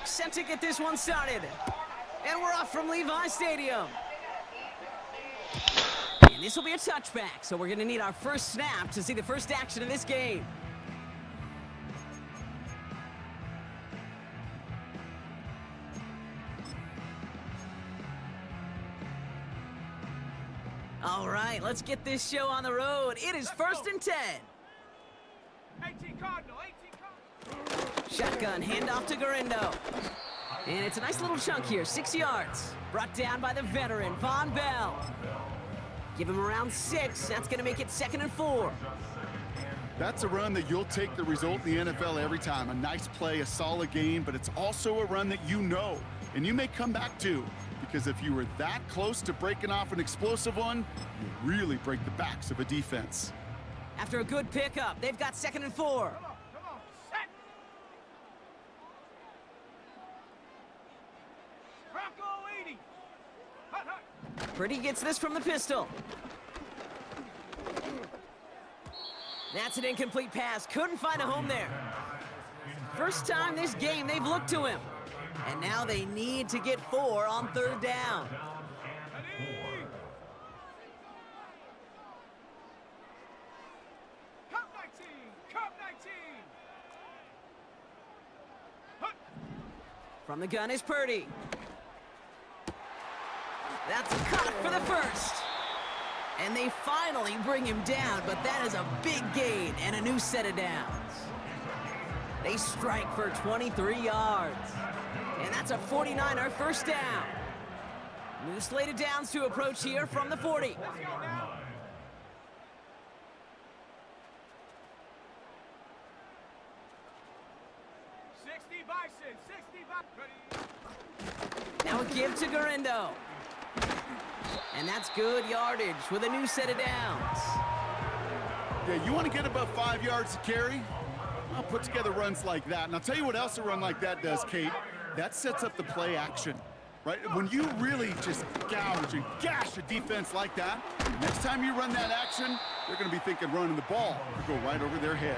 set to get this one started. And we're off from Levi Stadium. And this will be a touchback, so we're going to need our first snap to see the first action of this game. All right, let's get this show on the road. It is 1st and 10. 18 Cardinal, 18 Cardinal. Shotgun, handoff to Garindo. And it's a nice little chunk here, 6 yards. Brought down by the veteran, Von Bell. Give him around 6. That's going to make it 2nd and 4. That's a run that you'll take the result in the NFL every time. A nice play, a solid game, but it's also a run that you know, and you may come back to. Because if you were that close to breaking off an explosive one, you really break the backs of a defense. After a good pickup, they've got 2nd and 4. Come on, set. Bronco 80. Hut, hut. Purdy gets this from the pistol. That's an incomplete pass. Couldn't find a home there. First time this game they've looked to him. And now they need to get 4 on 3rd down. Cup 19, Cup 19. Hut. From the gun is Purdy. That's a cut for the first. And they finally bring him down, but that is a big gain and a new set of downs. They strike for 23 yards. And that's a 49er first down. New slate of downs to approach here from the 40. Let's go now. Bison, 60 Bison. Now a give to Garindo. And that's good yardage with a new set of downs. Yeah, you want to get above 5 yards to carry? I'll put together runs like that. And I'll tell you what else a run like that does, Kate. That sets up the play action, right? When you really just gouge and gash a defense like that, next time you run that action, they're going to be thinking running the ball. You go right over their head.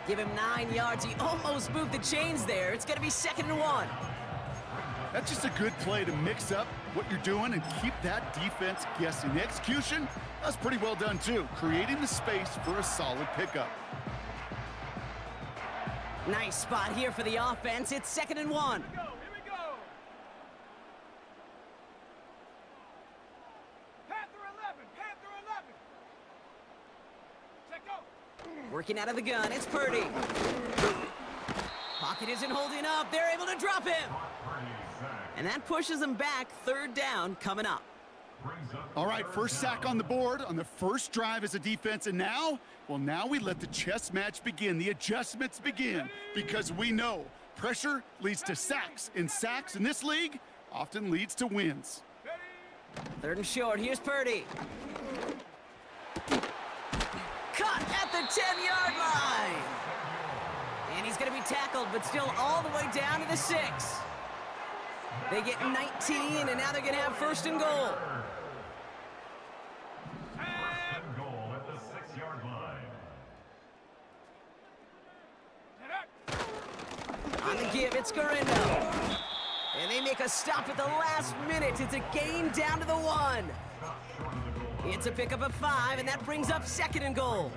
Give him 9 yards. He almost moved the chains there. It's going to be 2nd and 1. That's just a good play to mix up what you're doing and keep that defense guessing. The execution, that's pretty well done too, creating the space for a solid pickup. Nice spot here for the offense. It's 2nd and 1. Here we go. Panther 11, Panther 11. Check go. Working out of the gun, it's Purdy. Pocket isn't holding up. They're able to drop him. And that pushes them back. 3rd down coming up. All right, first sack on the board on the first drive as a defense, and now, well, now we let the chess match begin, the adjustments begin, because we know pressure leads to sacks, and sacks in this league often leads to wins. 3rd and short, here's Purdy. Cut at the 10-yard line. And he's going to be tackled, but still all the way down to the 6. They get 19, and now they're going to have 1st and goal. Goal at the 6-yard line. On the give, it's Garindo. And they make a stop at the last minute. It's a gain down to the 1. It's a pickup of 5, and that brings up 2nd and goal.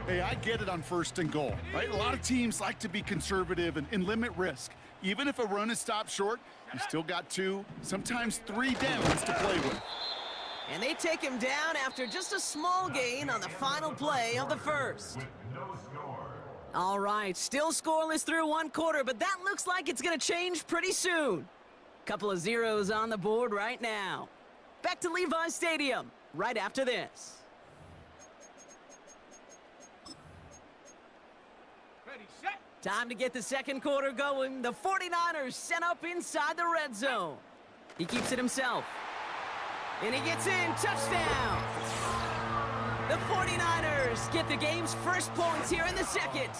Hey, I get it on 1st and goal, right? A lot of teams like to be conservative and limit risk. Even if a run is stopped short, you still got 2, sometimes 3 downs to play with. And they take him down after just a small gain on the final play of the first. All right, still scoreless through 1 quarter, but that looks like it's going to change pretty soon. Couple of zeros on the board right now. Back to Levi Stadium right after this. Ready, set. Time to get the 2nd quarter going. The 49ers set up inside the red zone. He keeps it himself. And he gets in. Touchdown. The 49ers get the game's first points here in the 2nd.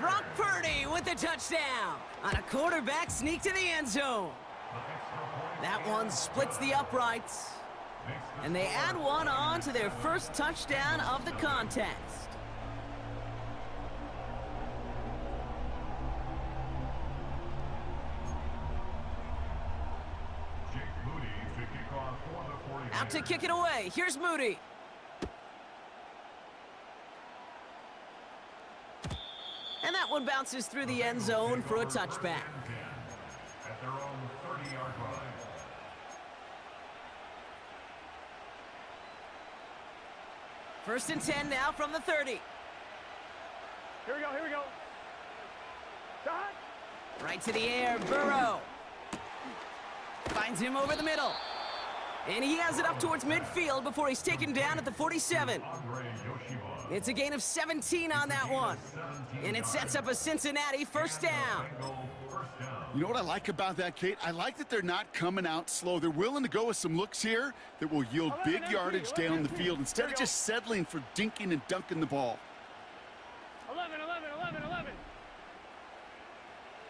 Brock Purdy with the touchdown on a quarterback sneak to the end zone. That one splits the uprights. And they add one on to their first touchdown of the contest. Out to kick it away. Here's Moody. And that one bounces through the end zone for a touchback. At their own 30-yard line. First and 10 now from the 30. Here we go, here we go. Dot. Right to the air, Burrow. Finds him over the middle. And he has it up towards midfield before he's taken down at the 47. It's a gain of 17 on that one. And it sets up a Cincinnati first down. You know what I like about that, Kate? I like that they're not coming out slow. They're willing to go with some looks here that will yield big yardage down the field instead of just settling for dinking and dunking the ball. 11.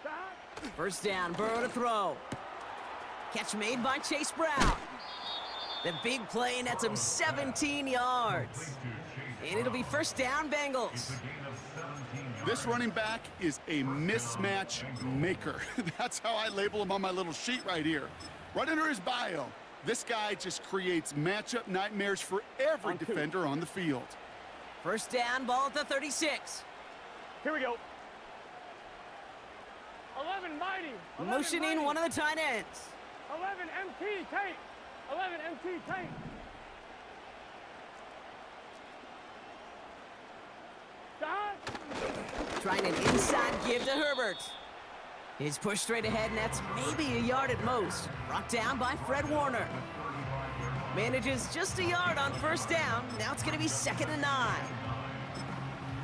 Dot. First down, Burrow to throw. Catch made by Chase Brown. The big play nets him 17 yards. And it'll be first down, Bengals. This running back is a mismatch maker. That's how I label him on my little sheet right here. Right under his bio, this guy just creates matchup nightmares for every defender on the field. First down, ball at the 36. Here we go. 11 mighty. 11 Motioning mighty. one of the tight ends. 11 MT tank. 11 MT tank. Dot. Trying an inside give to Herbert. His push straight ahead nets maybe a yard at most. Brought down by Fred Warner. Manages just a yard on first down. Now it's going to be 2nd and 9.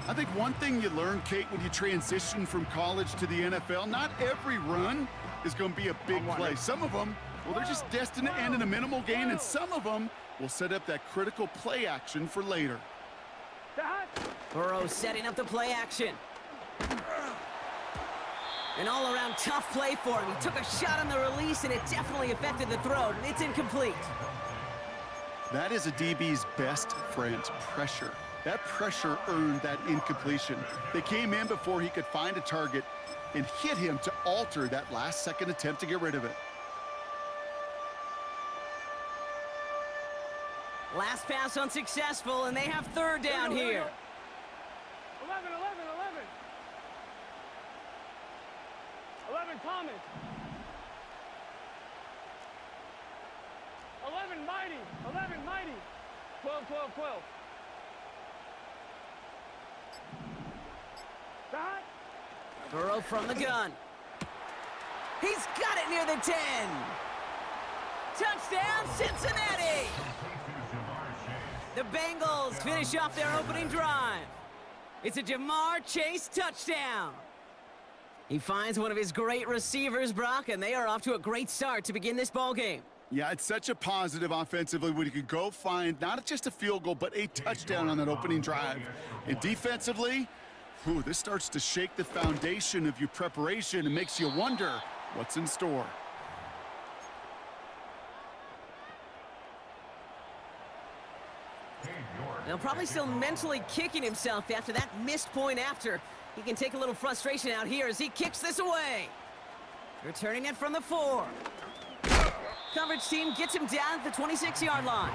I think one thing you learn, Kate, when you transition from college to the NFL, not every run is going to be a big play. Some of them, well, they're just destined to end in a minimal gain, and some of them will set up that critical play action for later. Dot. Burrow setting up the play action. An all-around tough play for him. He took a shot on the release, and it definitely affected the throw. It's incomplete. That is a DB's best friend, pressure. That pressure earned that incompletion. They came in before he could find a target and hit him to alter that last-second attempt to get rid of it. Last pass unsuccessful, and they have third down here. 11. 11 Thomas. 11 mighty. 11 mighty. 12. Dot. Burrow from the gun. He's got it near the 10. Touchdown, Cincinnati! The Bengals finish off their opening drive. It's a Jamar Chase touchdown. He finds one of his great receivers, Brock, and they are off to a great start to begin this ball game. Yeah, it's such a positive offensively when you can go find not just a field goal, but a touchdown on that opening drive. And defensively, this starts to shake the foundation of your preparation and makes you wonder what's in store. They'll probably still mentally kicking himself after that missed point after. He can take a little frustration out here as he kicks this away. Returning it from the 4. Coverage team gets him down at the 26-yard line.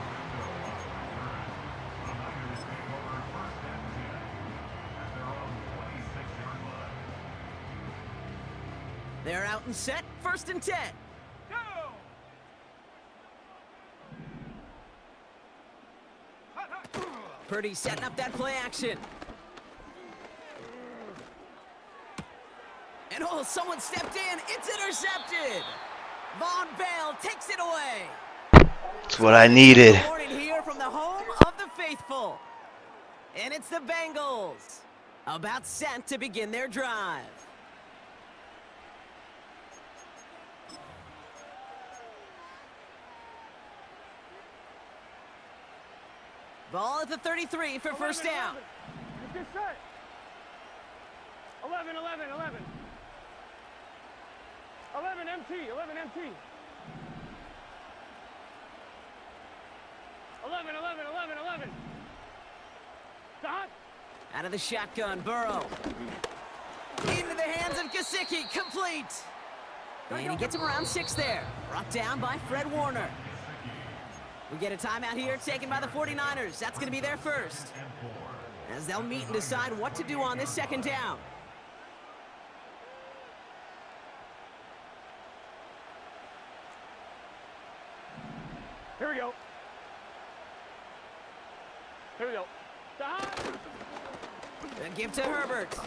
They're out and set, 1st and 10. Go. Purdy setting up that play action. And someone stepped in. It's intercepted. Von Bell takes it away. That's what I needed. Morning here from the home of the faithful. And it's the Bengals about set to begin their drive. Ball at the 33 for first down. Get set. 11. 11 MT. 11 MT. 11. Dot. Out of the shotgun, Burrow. Into the hands of Gesicki, complete. And he gets him around 6 there. Brought down by Fred Warner. We get a timeout here taken by the 49ers. That's going to be their first, as they'll meet and decide what to do on this second down. Here we go. Here we go. Stop. Then give to Herbert.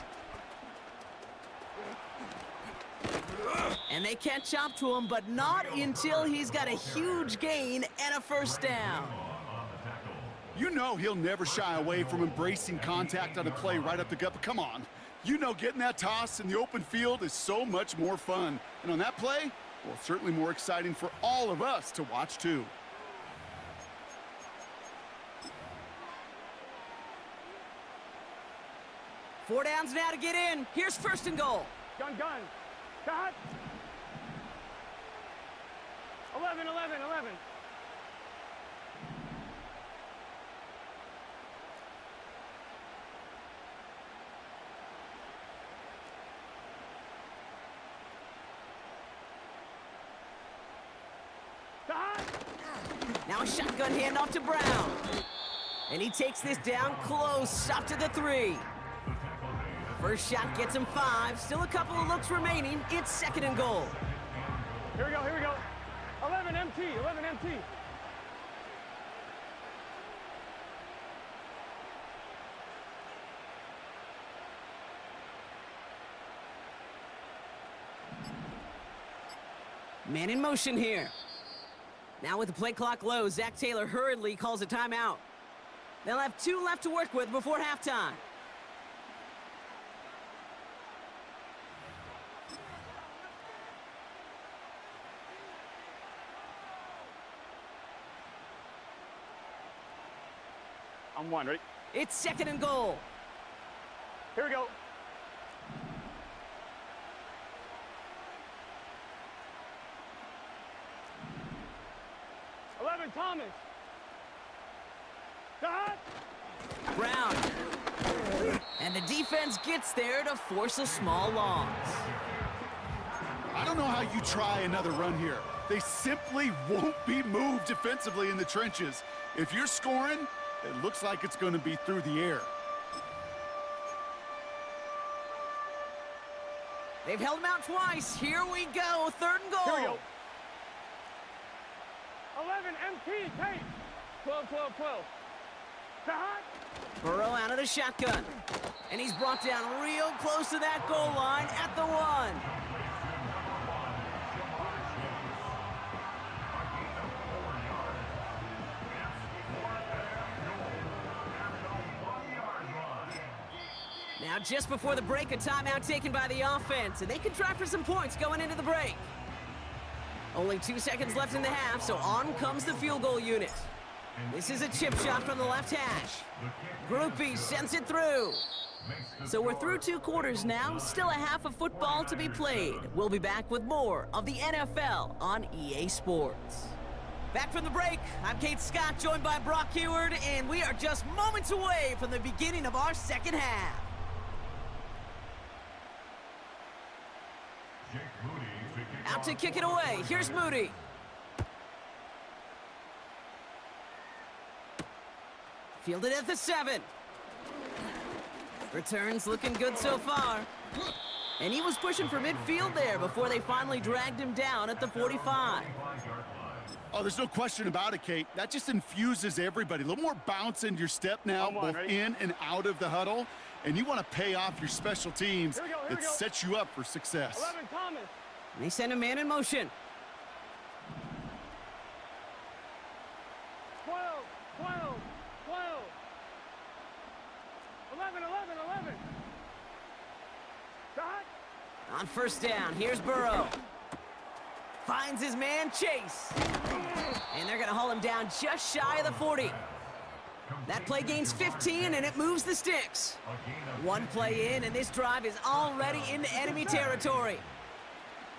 And they catch up to him, but not until he's got a huge gain and a first down. You know he'll never shy away from embracing contact on a play right up the gut, but come on. You know getting that toss in the open field is so much more fun. And on that play, well, certainly more exciting for all of us to watch too. Four downs now to get in. Here's first and goal. Gun. Stop. 11. Stop. Now a shotgun handoff to Brown. And he takes this down close, up to the 3. First shot gets him 5. Still a couple of looks remaining. It's second and goal. Here we go. 11 MT. Man in motion here. Now with the play clock low, Zach Taylor hurriedly calls a timeout. They'll have 2 left to work with before halftime. I'm 1, ready? It's second and goal. Here we go. Thomas. Stop. Brown. And the defense gets there to force a small loss. I don't know how you try another run here. They simply won't be moved defensively in the trenches. If you're scoring, it looks like it's going to be through the air. They've held him out twice. Here we go. Third and goal. Here we go. 11 MT, tape. 12. Stop. Burrow out of the shotgun. And he's brought down real close to that goal line at the 1. Now, just before the break, a timeout taken by the offense, and they can try for some points going into the break. Only 2 seconds left in the half, so on comes the field goal unit. This is a chip shot from the left hash. Groupie sends it through. So we're through 2 quarters now, still a half of football to be played. We'll be back with more of the NFL on EA Sports. Back from the break, I'm Kate Scott, joined by Brock Heward, and we are just moments away from the beginning of our second half. Out to kick it away. Here's Moody. Fielded at the 7. Returns looking good so far. And he was pushing for midfield there before they finally dragged him down at the 45. Oh, there's no question about it, Kate. That just infuses everybody. A little more bounce into your step now, both in and out of the huddle. And you want to pay off your special teams. It sets you up for success. 11 Thomas. And they send a man in motion. 12. 11. Stop. On first down, here's Burrow. Finds his man, Chase. And they're going to haul him down just shy of the 40. That play gains 15, and it moves the sticks. 1 play in, and this drive is already into enemy territory.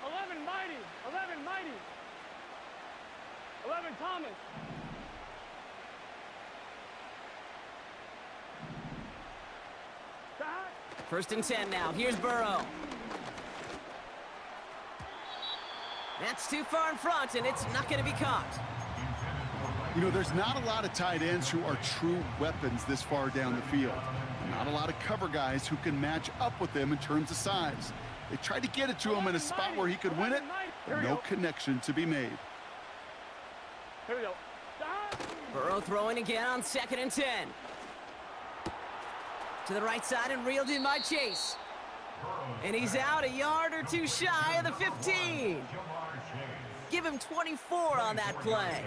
11 mighty. 11 Thomas. Stop. First and 10 now. Here's Burrow. That's too far in front, and it's not going to be caught. You know, there's not a lot of tight ends who are true weapons this far down the field. Not a lot of cover guys who can match up with them in terms of size. They tried to get it to him in a spot where he could win it. No connection to be made. Here we go. Burrow throwing again on 2nd and 10. To the right side and reeled in by Chase. And he's out a yard or two shy of the 15. Give him 24 on that play.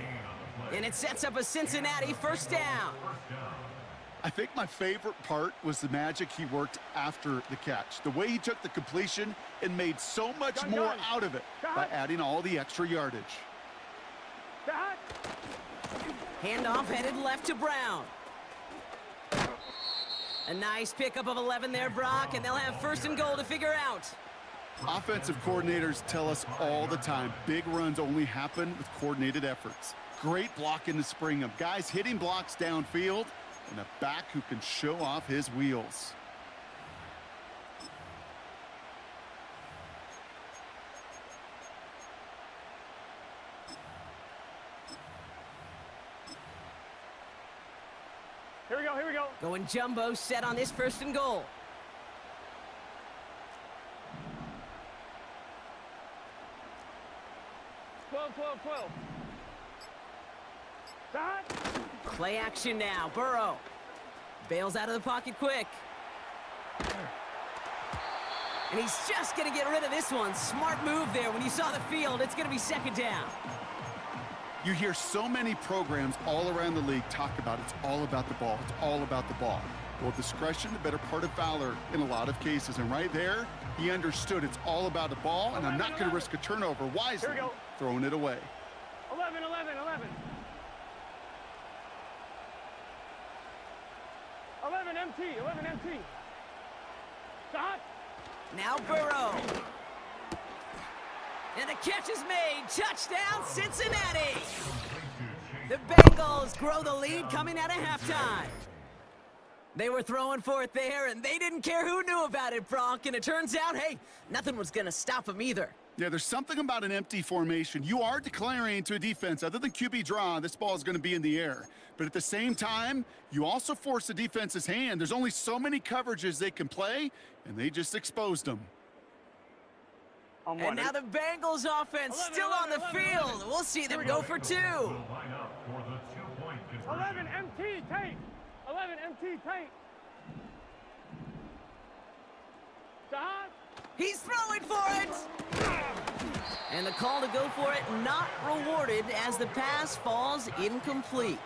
And it sets up a Cincinnati first down. I think my favorite part was the magic he worked after the catch. The way he took the completion and made so much more out of it by adding all the extra yardage. Handoff headed left to Brown. A nice pickup of 11 there, Brock, and they'll have 1st and goal to figure out. Offensive coordinators tell us all the time, big runs only happen with coordinated efforts. Great block in the spring of guys hitting blocks downfield and a back who can show off his wheels. Here we go, here we go. Going jumbo set on this 1st and goal. Play action now. Burrow bails out of the pocket quick. And he's just going to get rid of this one. Smart move there. When you saw the field, it's going to be 2nd down. You hear so many programs all around the league talk about it's all about the ball. It's all about the ball. Well, discretion, the better part of valor in a lot of cases. And right there, he understood it's all about the ball, and I'm not going to risk a turnover wisely, throwing it away. 11. 11 MT. Stop. Now Burrow. And the catch is made. Touchdown, Cincinnati. The Bengals grow the lead coming out of halftime. They were throwing for it there, and they didn't care who knew about it, Bronk. And it turns out, hey, nothing was going to stop them either. Yeah, there's something about an empty formation. You are declaring to a defense, other than QB draw, this ball is going to be in the air. But at the same time, you also force the defense's hand. There's only so many coverages they can play, and they just exposed them. And now the Bengals offense still on the field. We'll see them go for 2. 11 MT tape. 11 MT tape. Stop. He's throwing for it. And the call to go for it not rewarded as the pass falls incomplete.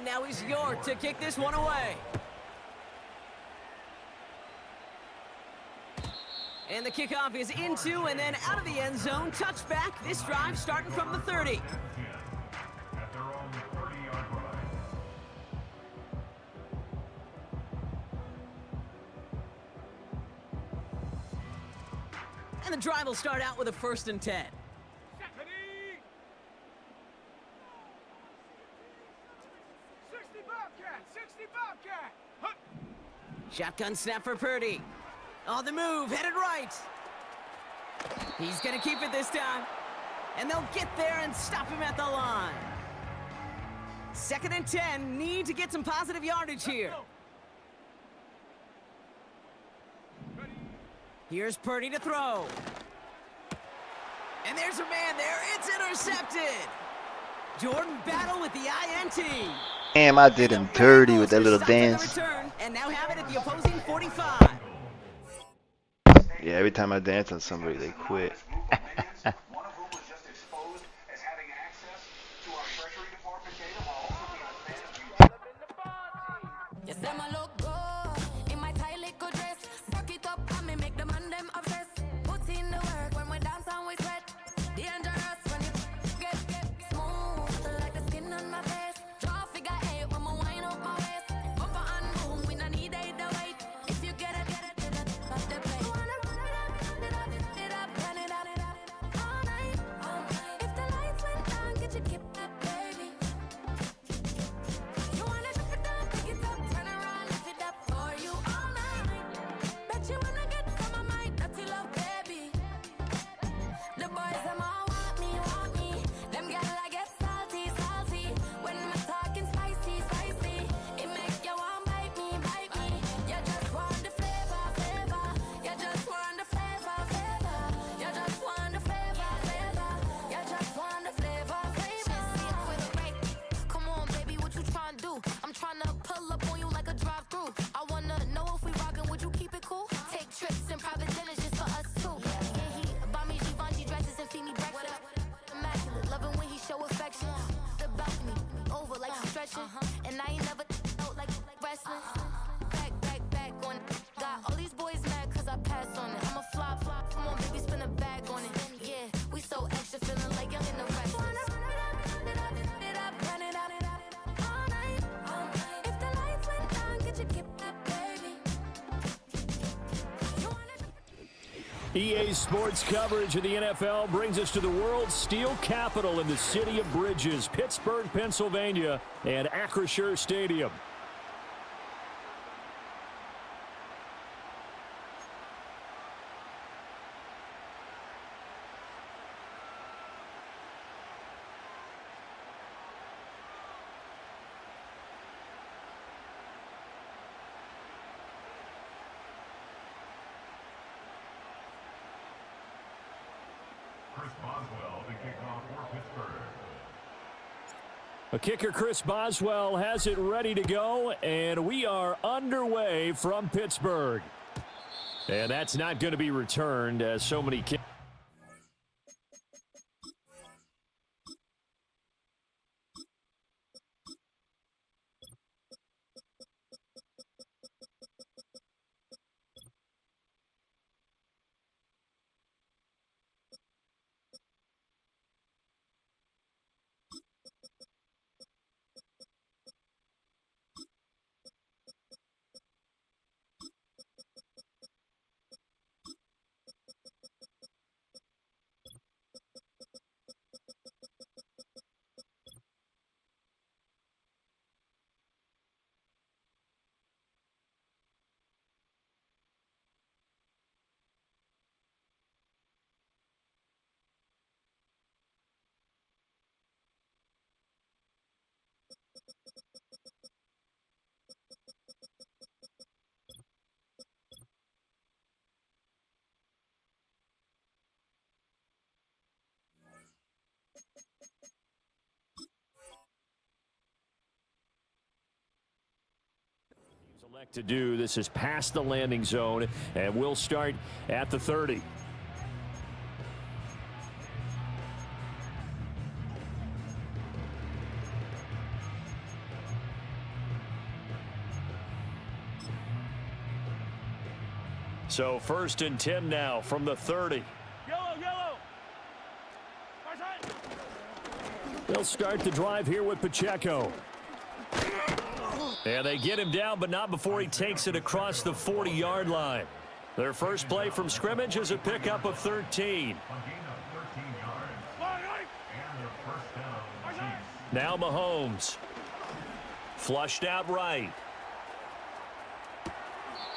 Now he's York to kick this one away. And the kickoff is into and then out of the end zone. Touchback. This drive starting from the 30. At their own 30-yard line. And the drive will start out with a 1st and 10. 60 Bobcat. Huh. Shotgun snap for Purdy. On the move, headed right. He's going to keep it this time. And they'll get there and stop him at the line. 2nd and 10, need to get some positive yardage here. Here's Purdy to throw. And there's a man there. It's intercepted. Jordan Battle with the INT. Damn, I did him dirty with that little dance. And now have it at the opposing 45. Yeah, every time I dance on somebody, they quit. boys, them all want me, want me. Them gyal I get salty, salty. When I'm talking spicy, spicy. It make you want bite me, bite me. You just want the flavor, flavor. You just want the flavor, flavor. You just want the flavor, flavor. You just want the flavor, flavor. Come on, baby, what you tryna do? I'm tryna pull up on you like a drive-through. I wanna know if we rockin', would you keep it cool? Take trips and private dinners just for us two. Yeah, he buy me Givenchy dresses and feed me breakfast. Immaculate, loving when he show affection. The balcony, over like stretching. And I ain't never out like wrestling. Back on it. Got all these boys mad cause I passed on it. I'm a flop. Come on, baby, spin a bag on it. Yeah, we so extra, feeling like young in the rest. EA Sports coverage of the NFL brings us to the world's steel capital in the city of Bridges, Pittsburgh, Pennsylvania, and Acrisure Stadium. Chris Boswell to kick off for Pittsburgh. A kicker, Chris Boswell, has it ready to go, and we are underway from Pittsburgh. And that's not going to be returned as so many kickers. Elect to do this is past the landing zone, and we'll start at the 30. So 1st and 10 now from the 30. Yellow. They'll start the drive here with Pacheco. And they get him down, but not before he takes it across the 40-yard line. Their first play from scrimmage is a pickup of 13. A gain of 13 yards. And their first down. Chiefs. Now Mahomes. Flushed out right.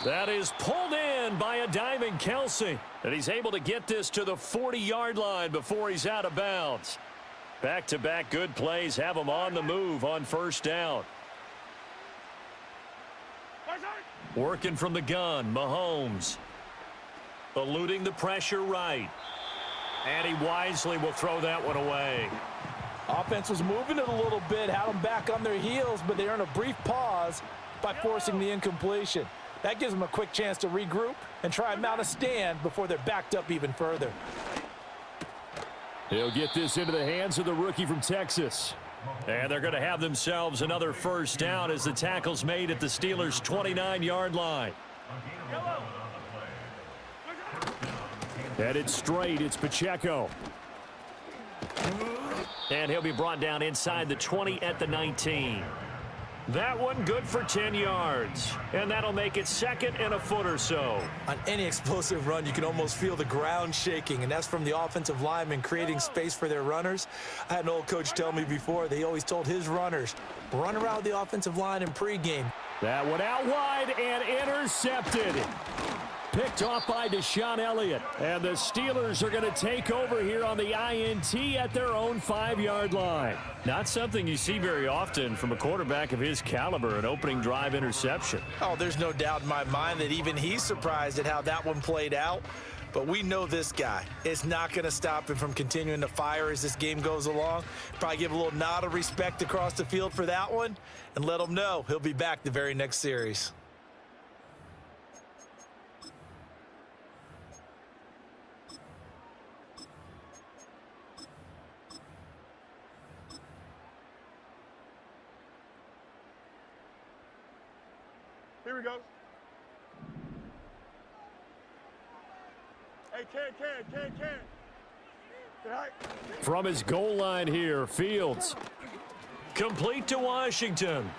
That is pulled in by a diving Kelsey. And he's able to get this to the 40-yard line before he's out of bounds. Back-to-back good plays have him on the move on first down. Working from the gun, Mahomes. Eluding the pressure right. And he wisely will throw that one away. Offense was moving it a little bit, had them back on their heels, but they earned a brief pause by forcing the incompletion. That gives them a quick chance to regroup and try and mount a stand before they're backed up even further. He'll get this into the hands of the rookie from Texas. And they're going to have themselves another first down as the tackle's made at the Steelers' 29-yard line. Headed straight, it's Pacheco. And he'll be brought down inside the 20 at the 19. That one good for 10 yards. And that'll make it 2nd and a foot or so. On any explosive run, you can almost feel the ground shaking, and that's from the offensive linemen creating space for their runners. I had an old coach tell me before, they always told his runners, run around the offensive line in pregame. That one out wide and intercepted. picked off by Deshaun Elliott. And the Steelers are going to take over here on the INT at their own 5-yard line. Not something you see very often from a quarterback of his caliber, an opening drive interception. Oh, there's no doubt in my mind that even he's surprised at how that one played out. But we know this guy. It's not going to stop him from continuing to fire as this game goes along. Probably give a little nod of respect across the field for that one and let him know he'll be back the very next series. Here we go. Hey, Ken. Say hi. From his goal line here, Fields. Complete to Washington.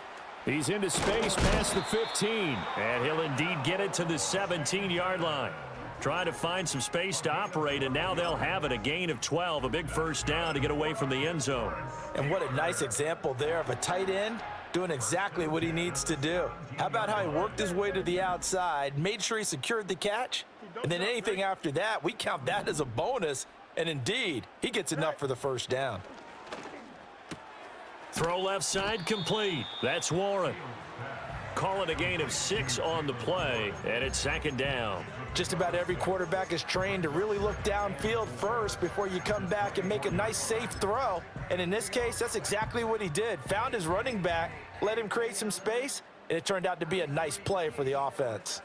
He's into space past the 15, and he'll indeed get it to the 17-yard line. Trying to find some space to operate, and now they'll have it, a gain of 12, a big first down to get away from the end zone. And what a nice example there of a tight end doing exactly what he needs to do. How about how he worked his way to the outside, made sure he secured the catch, and then anything after that, we count that as a bonus, and indeed, he gets enough for the first down. Throw left side complete. That's Warren. Call it a gain of 6 on the play, and it's second down. Just about every quarterback is trained to really look downfield first before you come back and make a nice, safe throw. And in this case, that's exactly what he did. Found his running back, let him create some space, and it turned out to be a nice play for the offense.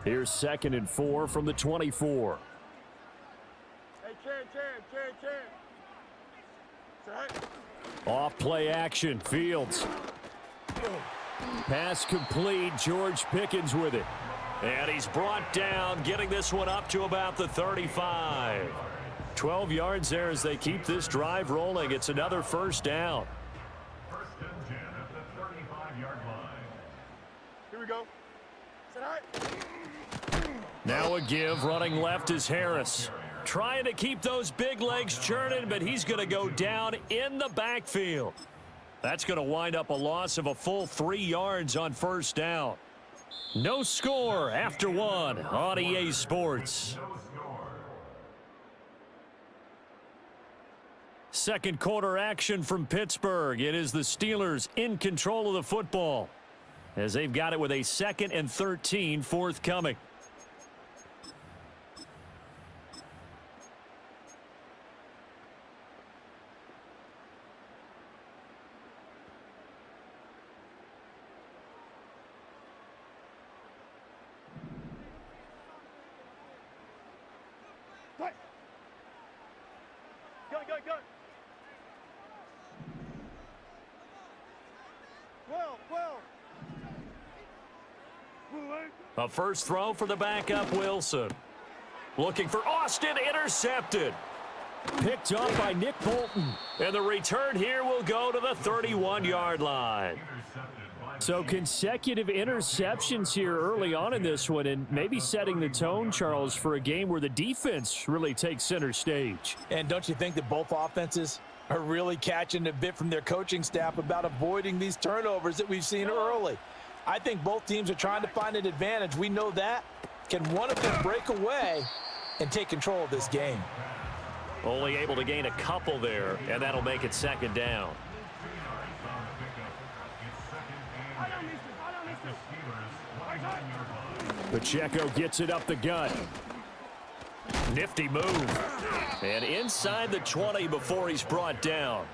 Here's 2nd and 4 from the 24. Hey, Ken. Say hi. Off play action, Fields. Pass complete, George Pickens with it. And he's brought down, getting this one up to about the 35. 12 yards there as they keep this drive rolling. It's another first down. 1st and 10 at the 35-yard line. Here we go. Say hi. Now a give, running left is Harris. Trying to keep those big legs churning, but he's going to go down in the backfield. That's going to wind up a loss of a full 3 yards on first down. No score after 1 on EA Sports. Second quarter action from Pittsburgh. It is the Steelers in control of the football as they've got it with a 2nd and 13 forthcoming. Go. Well. A first throw for the backup Wilson. Looking for Austin, intercepted. Picked up by Nick Bolton. And the return here will go to the 31-yard line. So consecutive interceptions here early on in this one, and maybe setting the tone, Charles, for a game where the defense really takes center stage. And don't you think that both offenses are really catching a bit from their coaching staff about avoiding these turnovers that we've seen early? I think both teams are trying to find an advantage. We know that. Can one of them break away and take control of this game? Only able to gain a couple there, and that'll make it second down. Pacheco gets it up the gut. Nifty move. And inside the 20 before he's brought down.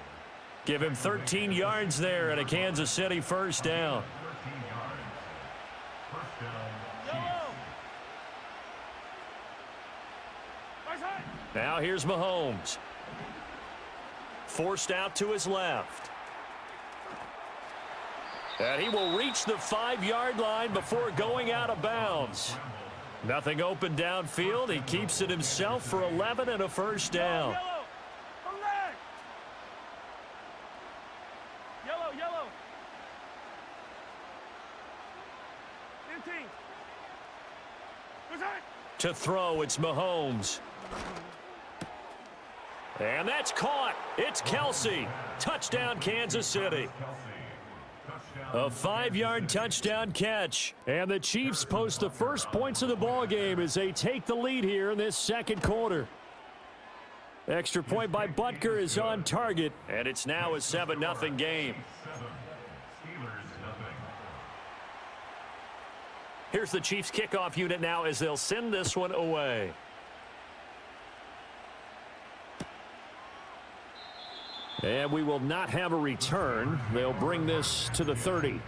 Give him 13 yards there and a Kansas City first down. Now here's Mahomes. Forced out to his left. And he will reach the 5-yard line before going out of bounds. Nothing open downfield. He keeps it himself for 11 and a first down. Yellow. 15. To throw, it's Mahomes. And that's caught. It's Kelsey. Touchdown, Kansas City. A 5-yard touchdown catch. And the Chiefs post the first points of the ball game as they take the lead here in this second quarter. Extra point by Butker is on target, and it's now a 7-0 game. Here's the Chiefs kickoff unit now as they'll send this one away. And we will not have a return. They'll bring this to the 30.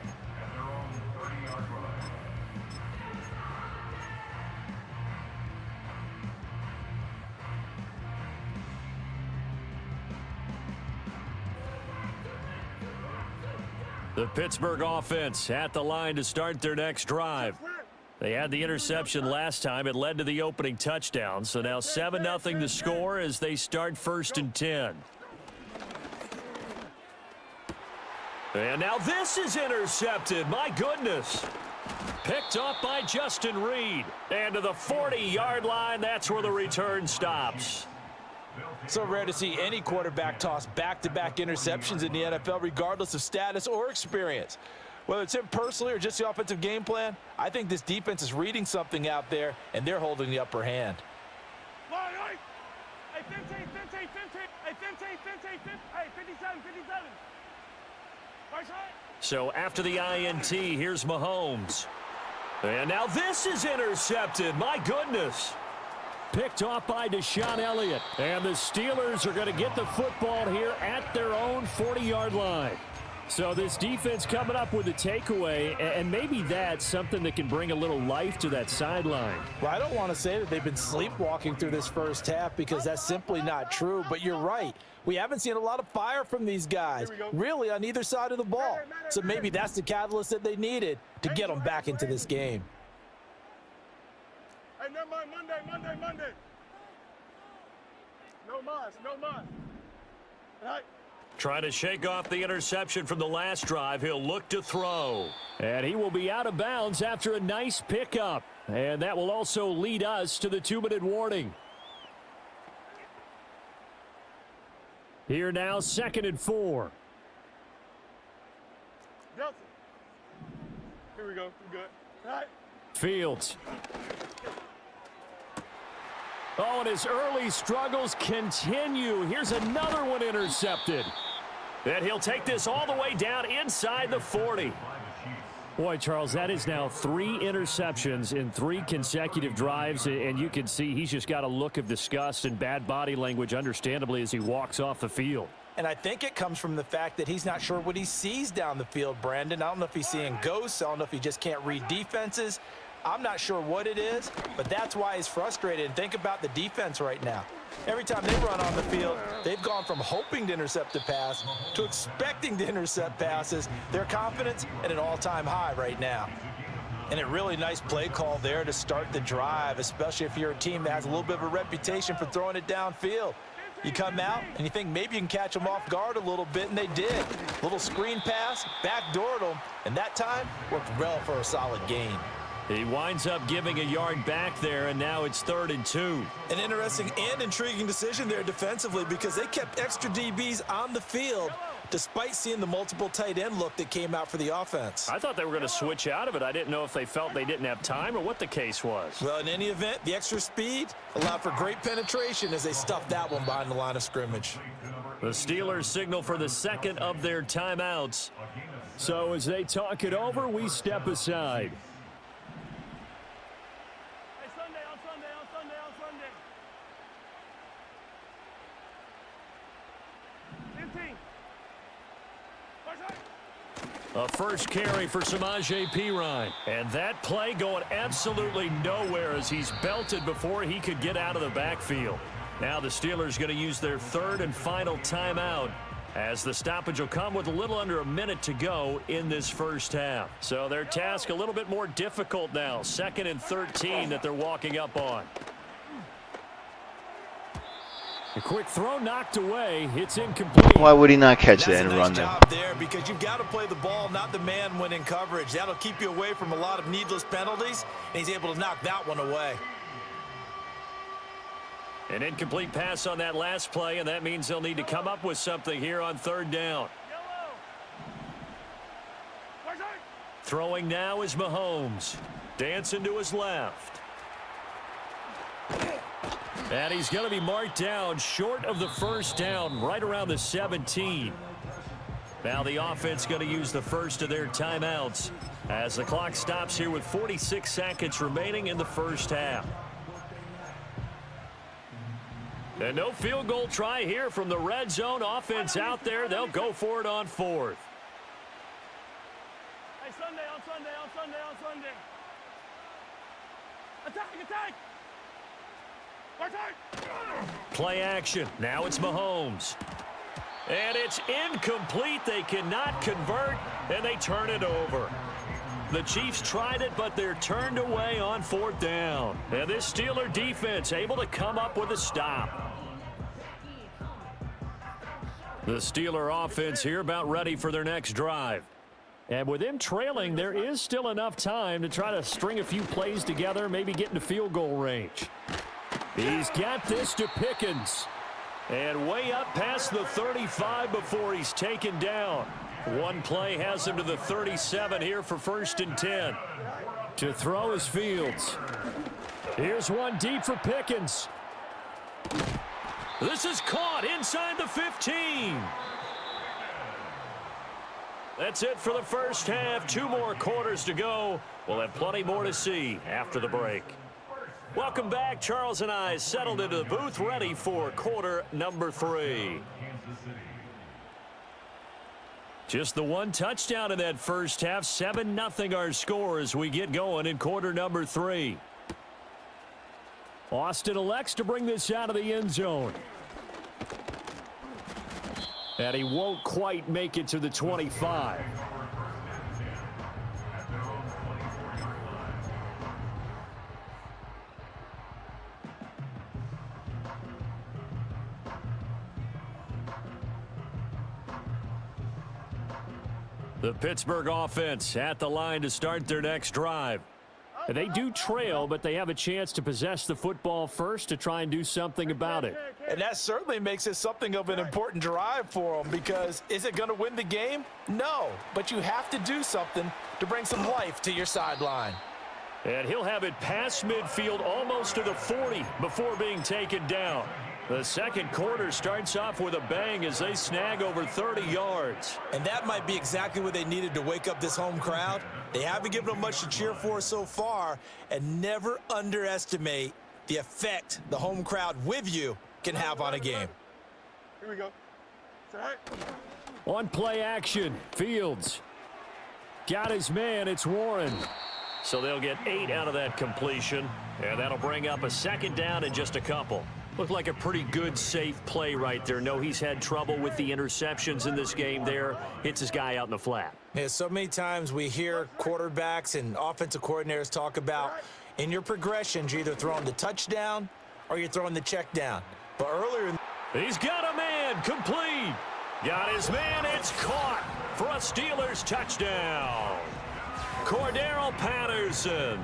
The Pittsburgh offense at the line to start their next drive. They had the interception last time. It led to the opening touchdown. So now 7-0 to score as they start 1st and 10. And now this is intercepted. My goodness. Picked off by Justin Reed. And to the 40-yard line, that's where the return stops. So rare to see any quarterback toss back-to-back interceptions in the NFL, regardless of status or experience. Whether it's him personally or just the offensive game plan, I think this defense is reading something out there, and they're holding the upper hand. Hey, 15, 15, 15. Hey, 15, 15, 15. Hey, 57, 57. Right side. So after the INT, here's Mahomes. And now this is intercepted. My goodness. Picked off by Deshaun Elliott. And the Steelers are going to get the football here at their own 40-yard line. So this defense coming up with a takeaway, and maybe that's something that can bring a little life to that sideline. Well, I don't want to say that they've been sleepwalking through this first half because that's simply not true, but you're right. We haven't seen a lot of fire from these guys, really, on either side of the ball. So maybe that's the catalyst that they needed to get them back into this game. Hey, never mind. Monday. No mas. Right. Trying to shake off the interception from the last drive. He'll look to throw. And he will be out of bounds after a nice pickup. And that will also lead us to the 2-minute warning. Here now, 2nd and 4. Delta. Here we go. We're good. All right. Fields. Oh, and his early struggles continue. Here's another one intercepted. And he'll take this all the way down inside the 40. Boy, Charles, that is now 3 interceptions in 3 consecutive drives, and you can see he's just got a look of disgust and bad body language, understandably, as he walks off the field. And I think it comes from the fact that he's not sure what he sees down the field, Brandon. I don't know if he's seeing ghosts. I don't know if he just can't read defenses. I'm not sure what it is, but that's why he's frustrated. And think about the defense right now. Every time they run on the field, they've gone from hoping to intercept a pass to expecting to intercept passes. Their confidence at an all-time high right now. And a really nice play call there to start the drive, especially if you're a team that has a little bit of a reputation for throwing it downfield. You come out and you think maybe you can catch them off guard a little bit, and they did. Little screen pass, backdoored them, and that time worked well for a solid gain. He winds up giving a yard back there, and now it's 3rd and 2. An interesting and intriguing decision there defensively because they kept extra DBs on the field despite seeing the multiple tight end look that came out for the offense. I thought they were going to switch out of it. I didn't know if they felt they didn't have time or what the case was. Well, in any event, the extra speed allowed for great penetration as they stuffed that one behind the line of scrimmage. The Steelers signal for the 2nd of their timeouts. So as they talk it over, we step aside. A first carry for Samaje Perine. And that play going absolutely nowhere as he's belted before he could get out of the backfield. Now the Steelers going to use their 3rd and final timeout as the stoppage will come with a little under a minute to go in this first half. So their task a little bit more difficult now. 2nd and 13 that they're walking up on. A quick throw knocked away. It's incomplete. Why would he not catch that and run that? them? Job there because you've got to play the ball, not the man when in coverage. That'll keep you away from a lot of needless penalties, and he's able to knock that one away. An incomplete pass on that last play, and that means they'll need to come up with something here on third down. Throwing now is Mahomes. Dancing to his left. And he's going to be marked down short of the first down, right around the 17. Now the offense going to use the first of their timeouts as the clock stops here with 46 seconds remaining in the first half. And no field goal try here from the red zone offense out there. They'll go for it on fourth. Hey, Sunday, on Sunday, on Sunday, on Sunday. Attack, attack! Attack! Play action. Now it's Mahomes. And it's incomplete. They cannot convert, and they turn it over. The Chiefs tried it, but they're turned away on fourth down. And this Steeler defense able to come up with a stop. The Steeler offense here about ready for their next drive. And with them trailing, there is still enough time to try to string a few plays together, maybe get into field goal range. He's got this to Pickens. And way up past the 35 before he's taken down. One play has him to the 37 here for 1st and 10. To throw is Fields. Here's one deep for Pickens. This is caught inside the 15. That's it for the first half. 2 more quarters to go. We'll have plenty more to see after the break. Welcome back. Charles and I settled into the booth, ready for quarter number 3. Just the one touchdown in that first half. 7-0 our score as we get going in quarter number 3. Austin elects to bring this out of the end zone. And he won't quite make it to the 25. The Pittsburgh offense at the line to start their next drive. And they do trail, but they have a chance to possess the football first to try and do something about it. And that certainly makes it something of an important drive for them, because is it going to win the game? No, but you have to do something to bring some life to your sideline. And he'll have it past midfield almost to the 40 before being taken down. The second quarter starts off with a bang as they snag over 30 yards. And that might be exactly what they needed to wake up this home crowd. They haven't given them much to cheer for so far, and never underestimate the effect the home crowd with you can have on a game. Here we go. On play action, Fields got his man. It's Warren. So they'll get 8 out of that completion, and that'll bring up a 2nd down and just a couple. Looked like a pretty good, safe play right there. No, he's had trouble with the interceptions in this game there. Hits his guy out in the flat. Yeah, so many times we hear quarterbacks and offensive coordinators talk about in your progressions, you're either throwing the touchdown or you're throwing the check down. But earlier... He's got a man, complete. Got his man, it's caught for a Steelers touchdown. Cordero Patterson.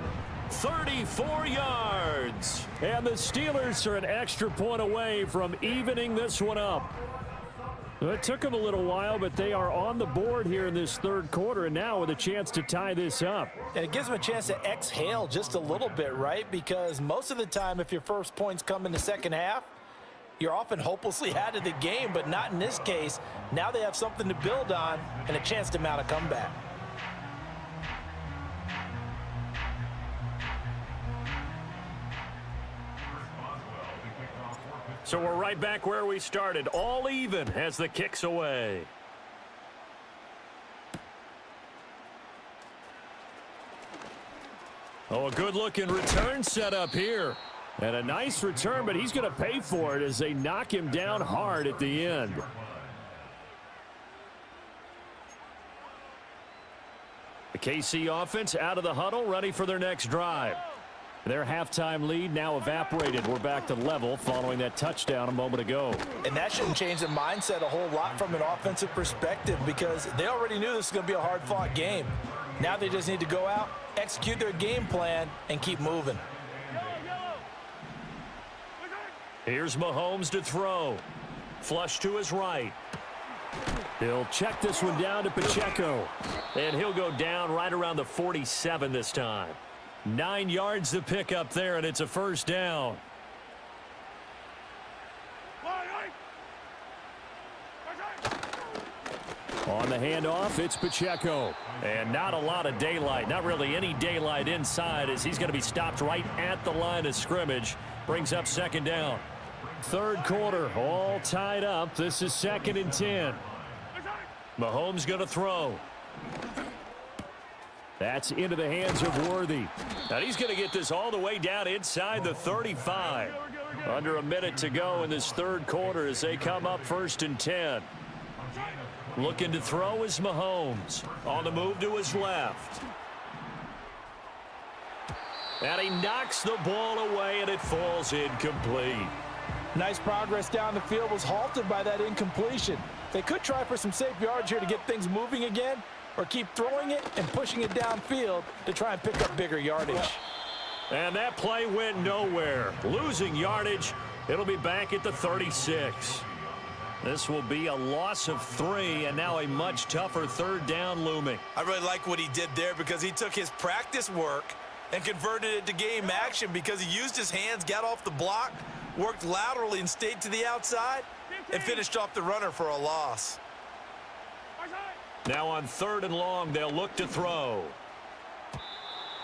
34 yards. And the Steelers are an extra point away from evening this one up. It took them a little while, but they are on the board here in this third quarter, and now with a chance to tie this up. And it gives them a chance to exhale just a little bit, right? Because most of the time, if your first points come in the second half, you're often hopelessly out of the game, but not in this case. Now they have something to build on and a chance to mount a comeback. So we're right back where we started, all even as the kick's away. Oh, a good-looking return set up here. And a nice return, but he's going to pay for it as they knock him down hard at the end. The KC offense out of the huddle, ready for their next drive. Their halftime lead now evaporated. We're back to level following that touchdown a moment ago. And that shouldn't change the mindset a whole lot from an offensive perspective, because they already knew this was going to be a hard-fought game. Now they just need to go out, execute their game plan, and keep moving. Here's Mahomes to throw. Flush to his right. He'll check this one down to Pacheco. And he'll go down right around the 47 this time. 9 yards to pick up there, and it's a first down. On the handoff, it's Pacheco. And not a lot of daylight, not really any daylight inside, as he's going to be stopped right at the line of scrimmage. Brings up second down. Third quarter, all tied up. This is 2nd and 10. Mahomes going to throw. That's into the hands of Worthy. And he's going to get this all the way down inside the 35. Under a minute to go in this third quarter as they come up 1st and 10. Looking to throw is Mahomes. On the move to his left. And he knocks the ball away, and it falls incomplete. Nice progress down the field was halted by that incompletion. They could try for some safe yards here to get things moving again, or keep throwing it and pushing it downfield to try and pick up bigger yardage. And that play went nowhere. Losing yardage. It'll be back at the 36. This will be a loss of 3, and now a much tougher third down looming. I really like what he did there because he took his practice work and converted it to game action because he used his hands, got off the block, worked laterally and stayed to the outside, and finished off the runner for a loss. Now on 3rd and long, they'll look to throw.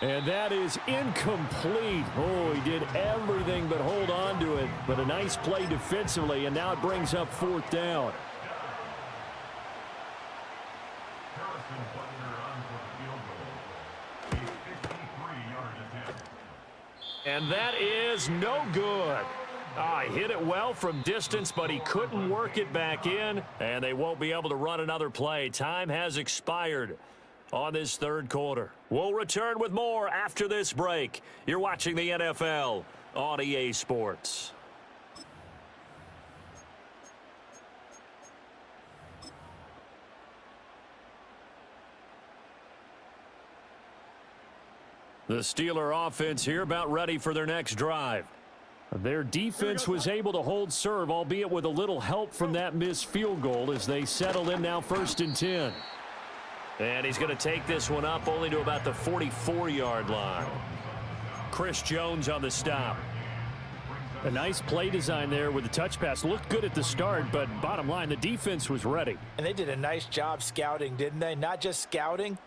And that is incomplete. Oh, he did everything but hold on to it. But a nice play defensively, and now it brings up 4th down. And that is no good. He hit it well from distance, but he couldn't work it back in, and they won't be able to run another play. Time has expired on this third quarter. We'll return with more after this break. You're watching the NFL on EA Sports. The Steeler offense here about ready for their next drive. Their defense was able to hold serve, albeit with a little help from that missed field goal as they settle in now 1st and 10. And he's going to take this one up only to about the 44-yard line. Chris Jones on the stop. A nice play design there with the touch pass. Looked good at the start, but bottom line, the defense was ready. And they did a nice job scouting, didn't they? Not just scouting,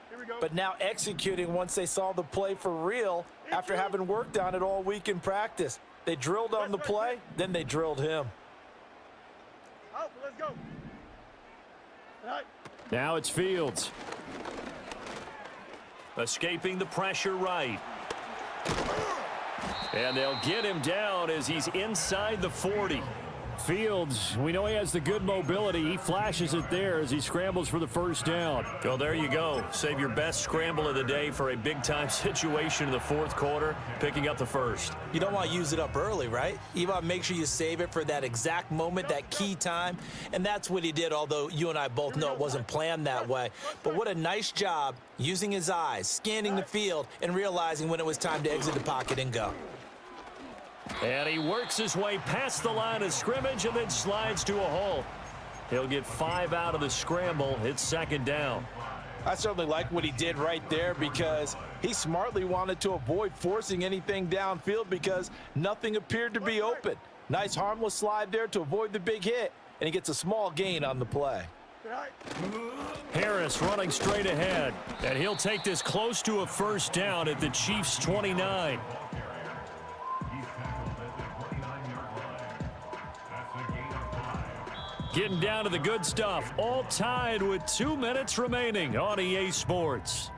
but now executing once they saw the play for real after having worked on it all week in practice. They drilled on the play, then they drilled him. Let's go. Now it's Fields. Escaping the pressure right. And they'll get him down as he's inside the 40. Fields, we know he has the good mobility. He flashes it there as he scrambles for the first down. Well, there you go. Save your best scramble of the day for a big-time situation in the fourth quarter, picking up the first. You don't want to use it up early, right? You want to make sure you save it for that exact moment, that key time. And that's what he did, although you and I both know it wasn't planned that way. But what a nice job using his eyes, scanning the field, and realizing when it was time to exit the pocket and go. And he works his way past the line of scrimmage and then slides to a halt. He'll get 5 out of the scramble. It's second down. I certainly like what he did right there because he smartly wanted to avoid forcing anything downfield because nothing appeared to be open. Nice harmless slide there to avoid the big hit, and he gets a small gain on the play. Harris running straight ahead, and he'll take this close to a first down at the Chiefs' 29. Getting down to the good stuff, all tied with 2 minutes remaining on EA Sports.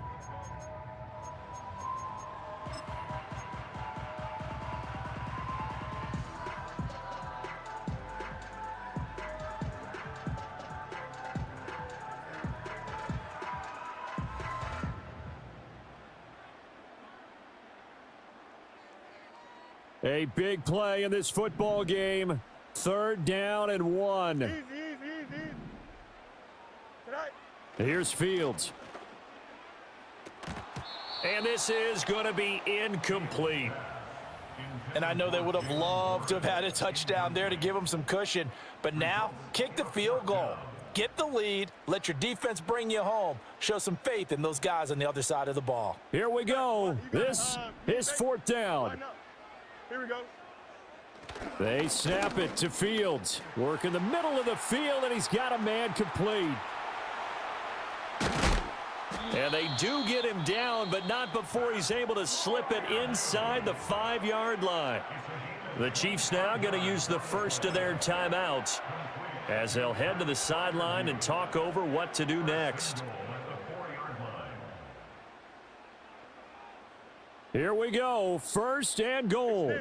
A big play in this football game. 3rd down and 1. Here's Fields. And this is going to be incomplete. And I know they would have loved to have had a touchdown there to give them some cushion. But now, kick the field goal. Get the lead. Let your defense bring you home. Show some faith in those guys on the other side of the ball. Here we go. This is 4th down. Here we go. They snap it to Fields. Work in the middle of the field, and he's got a man complete. And they do get him down, but not before he's able to slip it inside the 5-yard line. The Chiefs now going to use the first of their timeouts as they'll head to the sideline and talk over what to do next. Here we go. 1st and goal.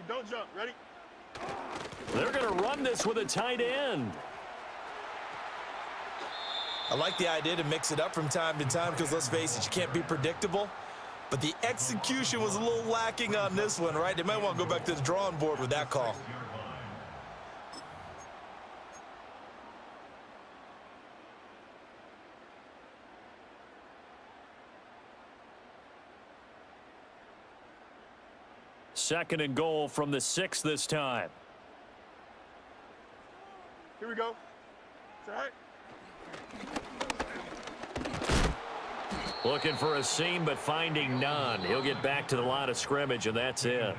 Don't jump. Ready? They're going to run this with a tight end. I like the idea to mix it up from time to time because, let's face it, you can't be predictable. But the execution was a little lacking on this one, right? They might want to go back to the drawing board with that call. Second and goal from the 6 this time. Here we go. All right. Looking for a seam, but finding none. He'll get back to the line of scrimmage, and that's it.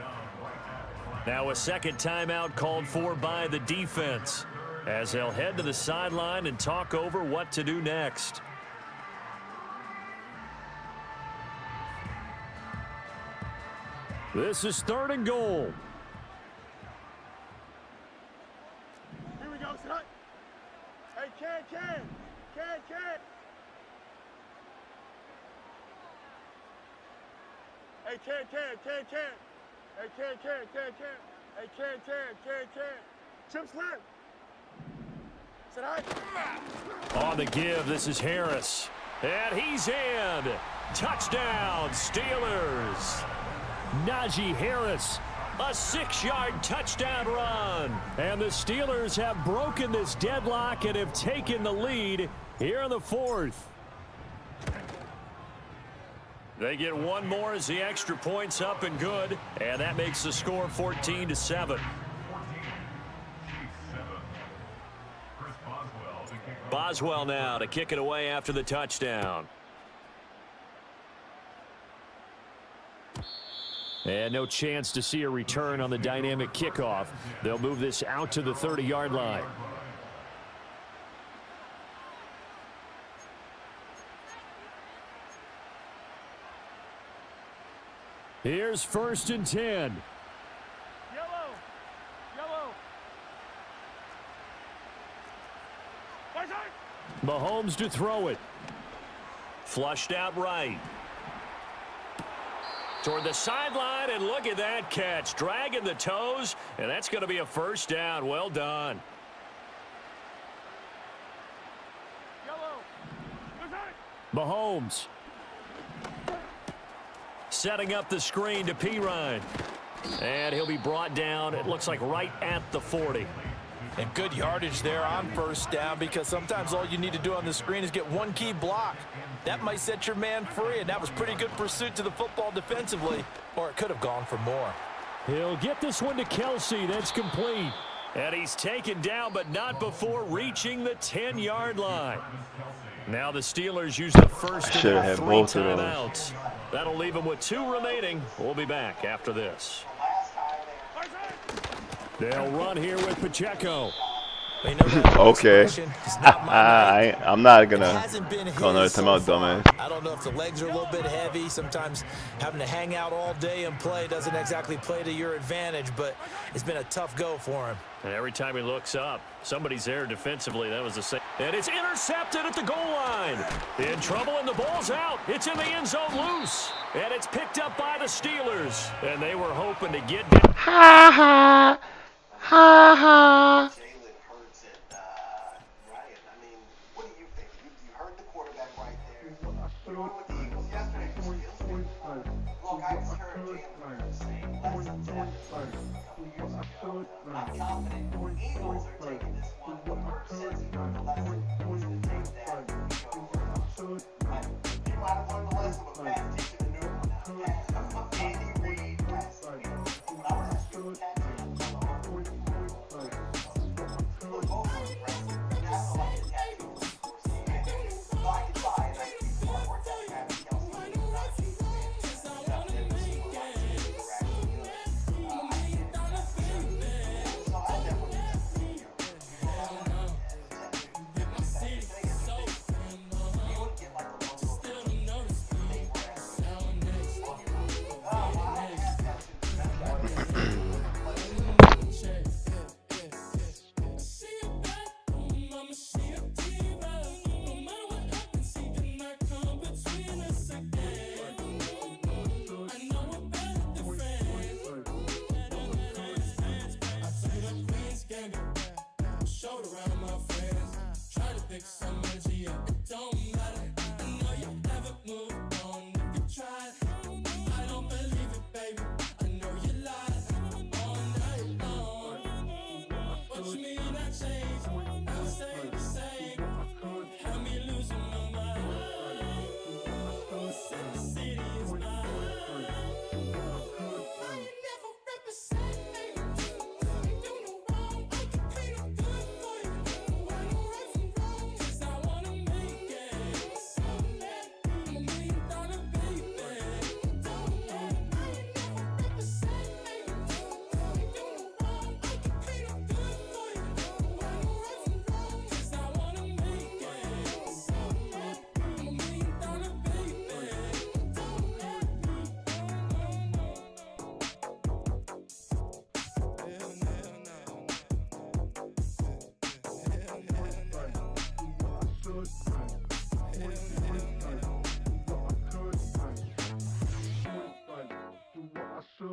Now a second timeout called for by the defense as they'll head to the sideline and talk over what to do next. This is 3rd and goal. Here we go, son. Hey, Ken. Hey, Ken. Hey, Ken. Chip slip. Sit high. On the give, this is Harris. And he's in. Touchdown, Steelers. Najee Harris, a 6-yard touchdown run. And the Steelers have broken this deadlock and have taken the lead here in the 4th. They get one more as the extra point's up and good, and that makes the score 14-7. Boswell now to kick it away after the touchdown. And no chance to see a return on the dynamic kickoff. They'll move this out to the 30-yard line. Here's 1st and 10. Yellow. Mahomes to throw it. Flushed out right. Toward the sideline, and look at that catch. Dragging the toes, and that's going to be a 1st down. Well done. Mahomes. Setting up the screen to Pirine. And he'll be brought down, it looks like right at the 40. And good yardage there on 1st down because sometimes all you need to do on the screen is get one key block. That might set your man free, and that was pretty good pursuit to the football defensively, or it could have gone for more. He'll get this one to Kelsey. That's complete. And he's taken down, but not before reaching the 10-yard line. Now the Steelers use the first of their 3 timeouts. That'll leave them with 2 remaining. We'll be back after this. They'll run here with Pacheco. Okay. I'm not gonna call another timeout, dumbass. I don't know if the legs are a little bit heavy. Sometimes having to hang out all day and play doesn't exactly play to your advantage, but it's been a tough go for him. And every time he looks up, somebody's there defensively. That was the same. And it's intercepted at the goal line. In trouble, and the ball's out. It's in the end zone loose. And it's picked up by the Steelers. And they were hoping to get down. Ha ha. Ha ha. I'm confident Eagles are taking this one. What Herb says he learned the lesson. He's going to take that. People haven't learned the lesson, but Pat's teaching a new one now. Andy Reid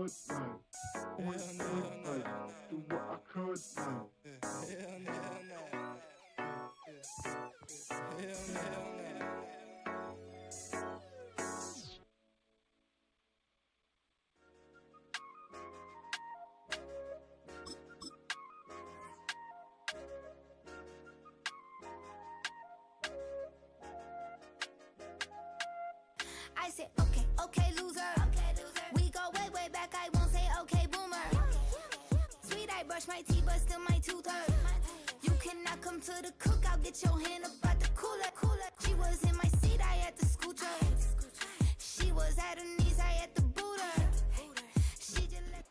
could, man. Always could, like, do what I could, man. I said, okay, okay, loser. We go way, way back. I won't say, okay, boomer. Sweet, I brush my teeth, but still my tooth hurt. You cannot come to the cookout, get your hand up at the cooler. She was in my seat, I had to scoot her. She was at her knees, I had to boot her. She just let.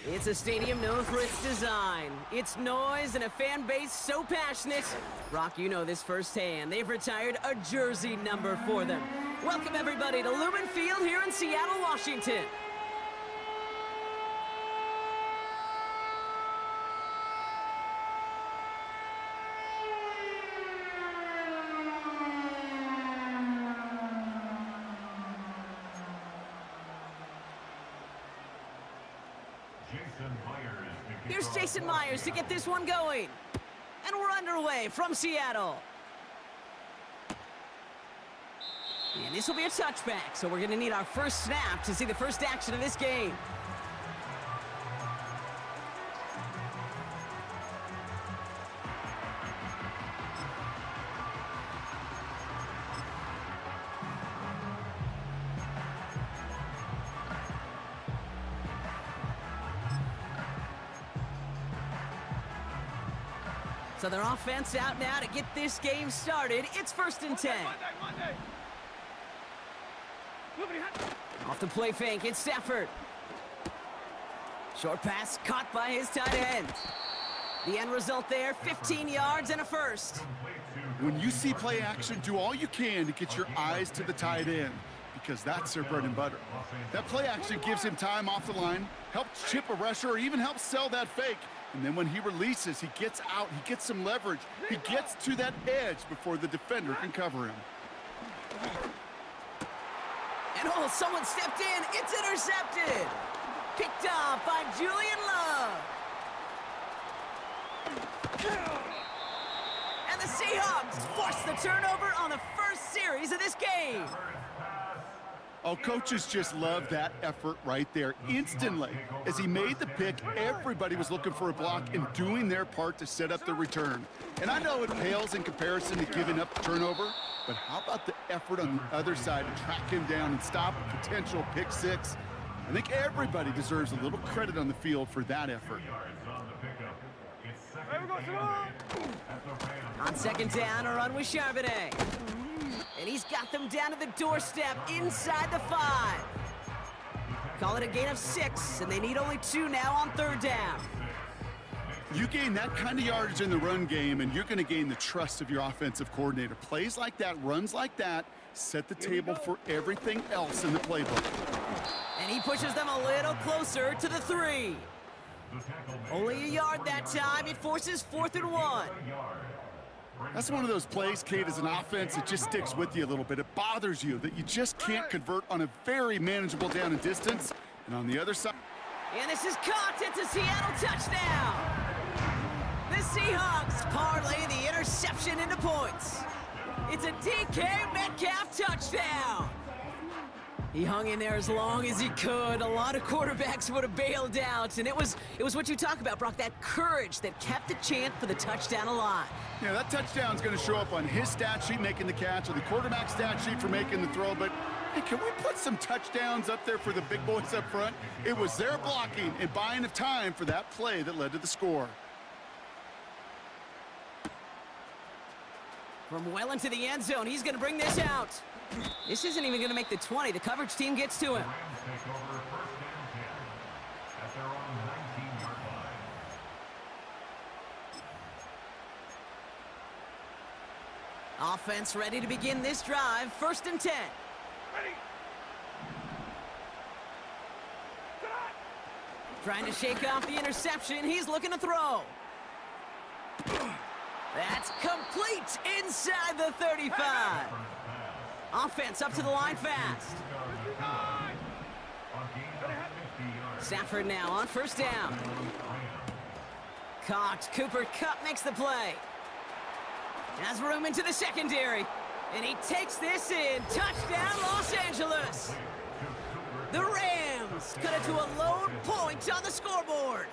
It's a stadium known for its design, its noise, and a fan base so passionate. Brock, you know this firsthand. They've retired a jersey number for them. Welcome, everybody, to Lumen Field here in Seattle, Washington. Here's Jason Myers to get this one going. And we're underway from Seattle. And this will be a touchback, so we're going to need our first snap to see the first action of this game. So their offense out now to get this game started. It's 1st and 10. Off the play fake, it's Stafford. Short pass caught by his tight end. The end result there, 15 yards and a first. When you see play action, do all you can to get your eyes to the tight end, because that's their bread and butter. That play action gives him time off the line, helps chip a rusher, or even helps sell that fake. And then when he releases, he gets out, he gets some leverage. He gets to that edge before the defender can cover him. And oh, someone stepped in. It's intercepted. Picked off by Julian Love. And the Seahawks force the turnover on the first series of this game. Oh, coaches just love that effort right there. Instantly, as he made the pick, everybody was looking for a block and doing their part to set up the return. And I know it pales in comparison to giving up the turnover, but how about the effort on the other side to track him down and stop a potential pick six? I think everybody deserves a little credit on the field for that effort. On 2nd down, a run with Charbonnet. And he's got them down to the doorstep inside the 5. Call it a gain of 6, and they need only 2 now on 3rd down. You gain that kind of yardage in the run game, and you're going to gain the trust of your offensive coordinator. Plays like that, runs like that, set the table for everything else in the playbook. And he pushes them a little closer to the 3. Only a yard that time. It forces 4th and 1. That's one of those plays, Kate, as an offense, it just sticks with you a little bit. It bothers you that you just can't convert on a very manageable down and distance. And on the other side... And this is caught. It's a Seattle touchdown. The Seahawks parlay the interception into points. It's a DK Metcalf touchdown. He hung in there as long as he could. A lot of quarterbacks would have bailed out, and it was what you talk about, Brock, that courage that kept the chant for the touchdown alive. Yeah, that touchdown's going to show up on his stat sheet making the catch, or the quarterback stat sheet for making the throw, but hey, can we put some touchdowns up there for the big boys up front? It was their blocking and buying of time for that play that led to the score. From well into the end zone, he's going to bring this out. This isn't even going to make the 20. The coverage team gets to him. Offense ready to begin this drive. 1st and 10. Ready. Trying to shake off the interception. He's looking to throw. That's complete inside the 35. Offense up to the line fast. Stafford now on first down. Caught. Cooper Kupp makes the play. Has room into the secondary. And he takes this in. Touchdown, Los Angeles. The Rams cut it to a lone point on the scoreboard.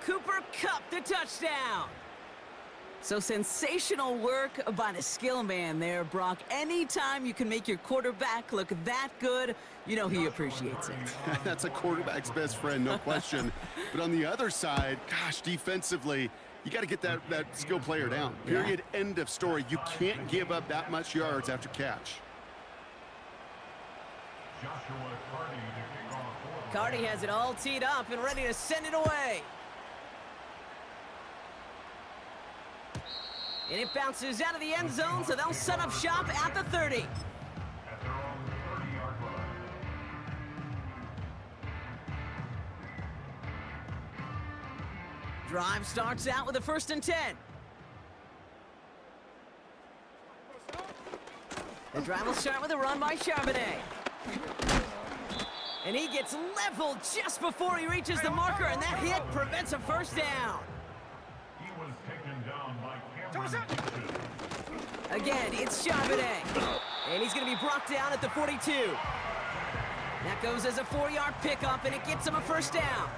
Cooper Kupp the touchdown. So sensational work by the skill man there, Brock. Anytime you can make your quarterback look that good, you know he appreciates it. That's a quarterback's best friend, no question. But on the other side, gosh, defensively, you got to get that skill player down. Period. Yeah. End of story. You can't give up that much yards after catch. Cardi has it all teed up and ready to send it away. And it bounces out of the end zone, so they'll set up shop at the 30. Drive starts out with a 1st and 10. The drive will start with a run by Charbonnet. And he gets leveled just before he reaches the marker, and that hit prevents a first down. He was taken down by Again, it's Charbonnet. And he's going to be brought down at the 42. That goes as a 4-yard pickup, and it gets him a first down.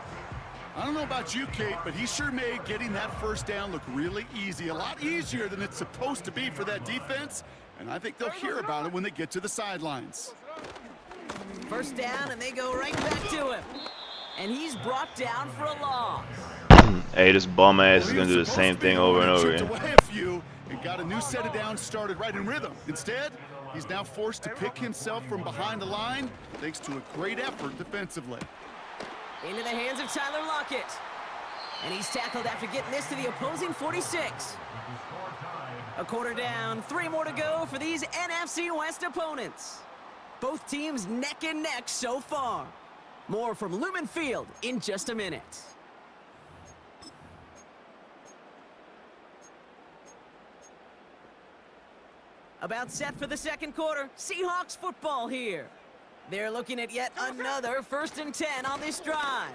I don't know about you, Kate, but he sure made getting that first down look really easy. A lot easier than it's supposed to be for that defense. And I think they'll hear about it when they get to the sidelines. First down, and they go right back to him. And he's brought down for a loss. Hey, this bum ass is going to do the same thing over and over again. Away a few and got a new set of downs started right in rhythm. Instead, he's now forced to pick himself from behind the line thanks to a great effort defensively. Into the hands of Tyler Lockett. And he's tackled after getting this to the opposing 46. A quarter down, 3 more to go for these NFC West opponents. Both teams neck and neck so far. More from Lumen Field in just a minute. About set for the second quarter. Seahawks football here. They're looking at yet another 1st and 10 on this drive.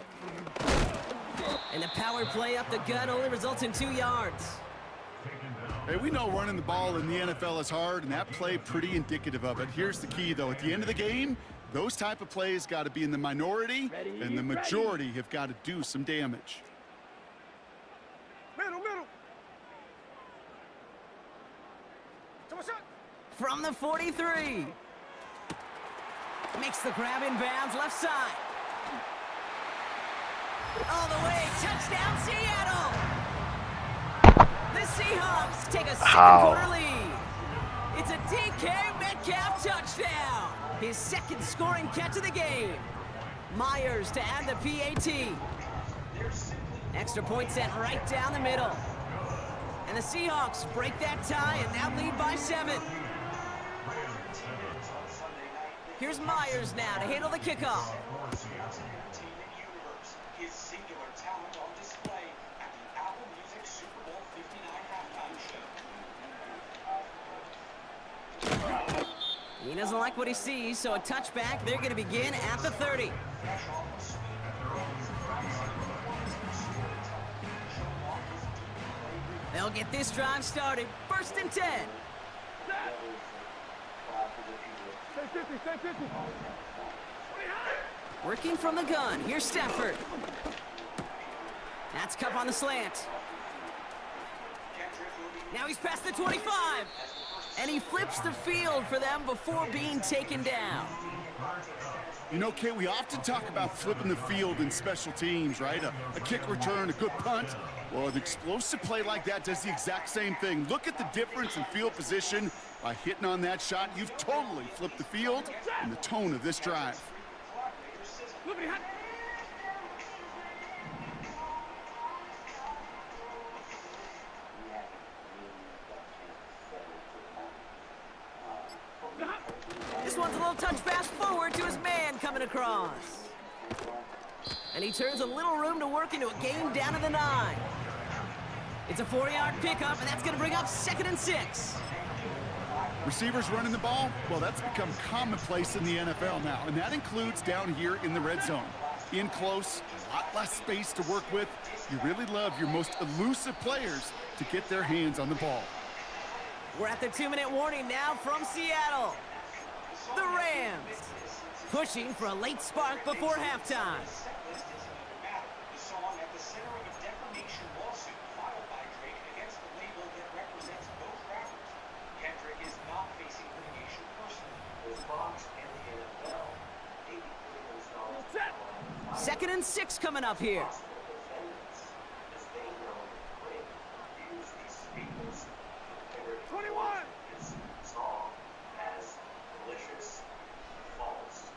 And the power play up the gut only results in 2 yards. Hey, we know running the ball in the NFL is hard, and that play pretty indicative of it. Here's the key, though. At the end of the game, those type of plays got to be in the minority, and the majority have got to do some damage. Middle. From the 43. Makes the grab in bounds, left side. All the way, touchdown Seattle! The Seahawks take a second quarter lead. It's a DK Metcalf touchdown. His second scoring catch of the game. Myers to add the PAT. Extra point sent right down the middle. And the Seahawks break that tie and now lead by 7. Here's Myers now to handle the kickoff. His singular talent on display at the Apple Music Super Bowl 59 halftime show. He doesn't like what he sees, so a touchback. They're going to begin at the 30. They'll get this drive started. 1st and 10. Working from the gun. Here's Stafford. That's Kupp on the slant. Now he's past the 25. And he flips the field for them before being taken down. You know, Kate, we often talk about flipping the field in special teams, right? A kick return, a good punt. Well, an explosive play like that does the exact same thing. Look at the difference in field position. By hitting on that shot, you've totally flipped the field and the tone of this drive. This one's a little touch pass forward to his man coming across. And he turns a little room to work into a game down to the 9. It's a 4-yard pickup, and that's going to bring up 2nd and 6. Receivers running the ball, well, that's become commonplace in the NFL now, and that includes down here in the red zone. In close, a lot less space to work with. You really love your most elusive players to get their hands on the ball. We're at the 2-minute warning now from Seattle. The Rams pushing for a late spark before halftime. The song at the center of a defamation lawsuit filed by Drake against the label that represents both rappers. Kendrick is not facing litigation personally. With Fox and the NFL, $80 billion. Second and 6 coming up here. As they know, Drake views these statements. 21. His song as malicious, false.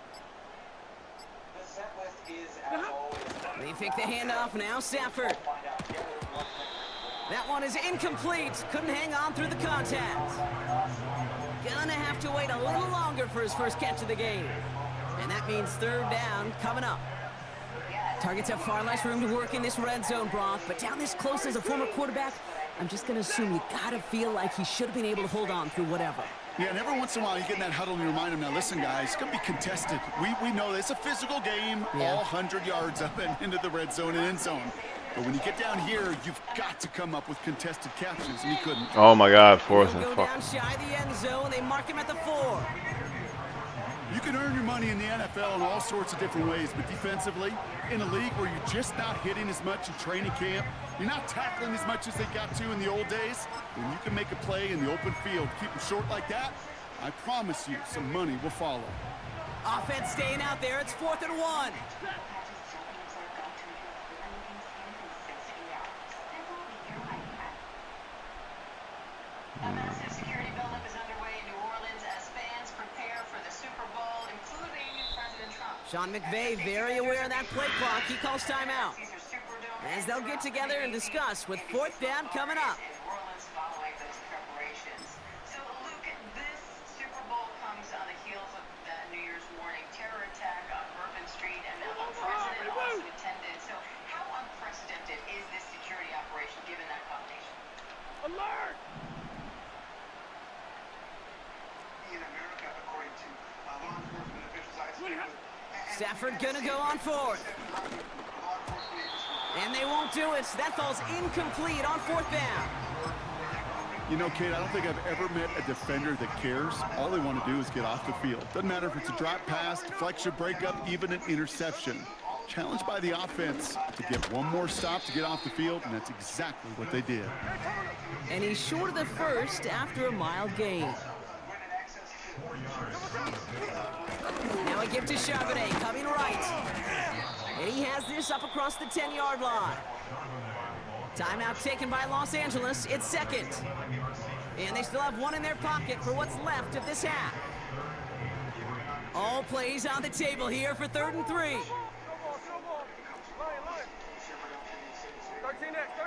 The set list is as always. They pick the handoff now, Stafford. That one is incomplete. Couldn't hang on through the contact. Gonna have to wait a little longer for his first catch of the game. And that means third down coming up. Targets have far less room to work in this red zone, Brock, but down this close as a former quarterback, I'm just gonna assume you gotta feel like he should have been able to hold on through whatever. Yeah, and every once in a while you get in that huddle and you remind them, now listen guys, it's going to be contested. We know this, it's a physical game, all 100 yards up and into the red zone and end zone. But when you get down here, you've got to come up with contested catches, and he couldn't. Oh my God, fourth and Go down shy of the end zone, they mark him at the 4. You can earn your money in the NFL in all sorts of different ways, but defensively, in a league where you're just not hitting as much in training camp, you're not tackling as much as they got to in the old days, when you can make a play in the open field, keep them short like that, I promise you some money will follow. Offense staying out there, it's 4th and 1. A massive security buildup is underway in New Orleans as fans prepare for the Super Bowl, including President Trump. Sean McVay very aware of that play clock. He calls timeout. As they'll get together and discuss with 4th down coming up. In New Orleans following those preparations. So, Luke, this Super Bowl comes on the heels of the New Year's morning terror attack on Bourbon Street, and the president also attended. So, how unprecedented is this security operation given that combination? Alert! In America, according to law enforcement officials, Stafford gonna go on 4th. And they won't do it. That falls incomplete on 4th down. You know, Kate, I don't think I've ever met a defender that cares. All they want to do is get off the field. Doesn't matter if it's a drop pass, deflection, breakup, even an interception. Challenged by the offense to get one more stop to get off the field, and that's exactly what they did. And he's short of the first after a mild gain. Now a give to Charbonnet, coming right. And he has this up across the 10-yard line. Timeout taken by Los Angeles. It's 2nd. And they still have one in their pocket for what's left of this half. All plays on the table here for 3rd and 3. 13 next.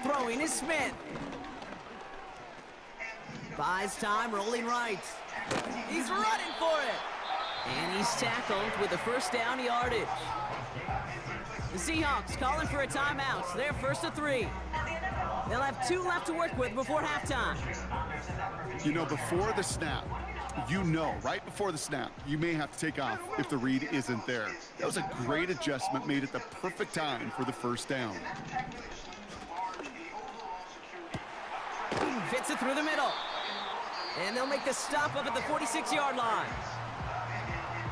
Throwing is Smith. Buys time, rolling right. He's running for it. And he's tackled with the first down yardage. The Seahawks calling for a timeout. They're 1st and 3. They'll have 2 left to work with before halftime. You know, before the snap, right before the snap, you may have to take off if the read isn't there. That was a great adjustment made at the perfect time for the first down. Fits it through the middle. And they'll make the stop up at the 46-yard line.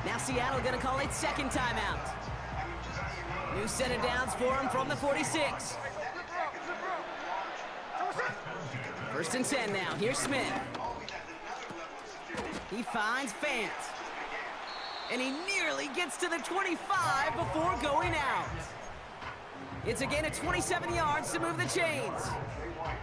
Now Seattle gonna call its 2nd timeout. New set of downs for him from the 46. 1st and 10 now. Here's Smith. He finds Fant. And he nearly gets to the 25 before going out. It's again at 27 yards to move the chains.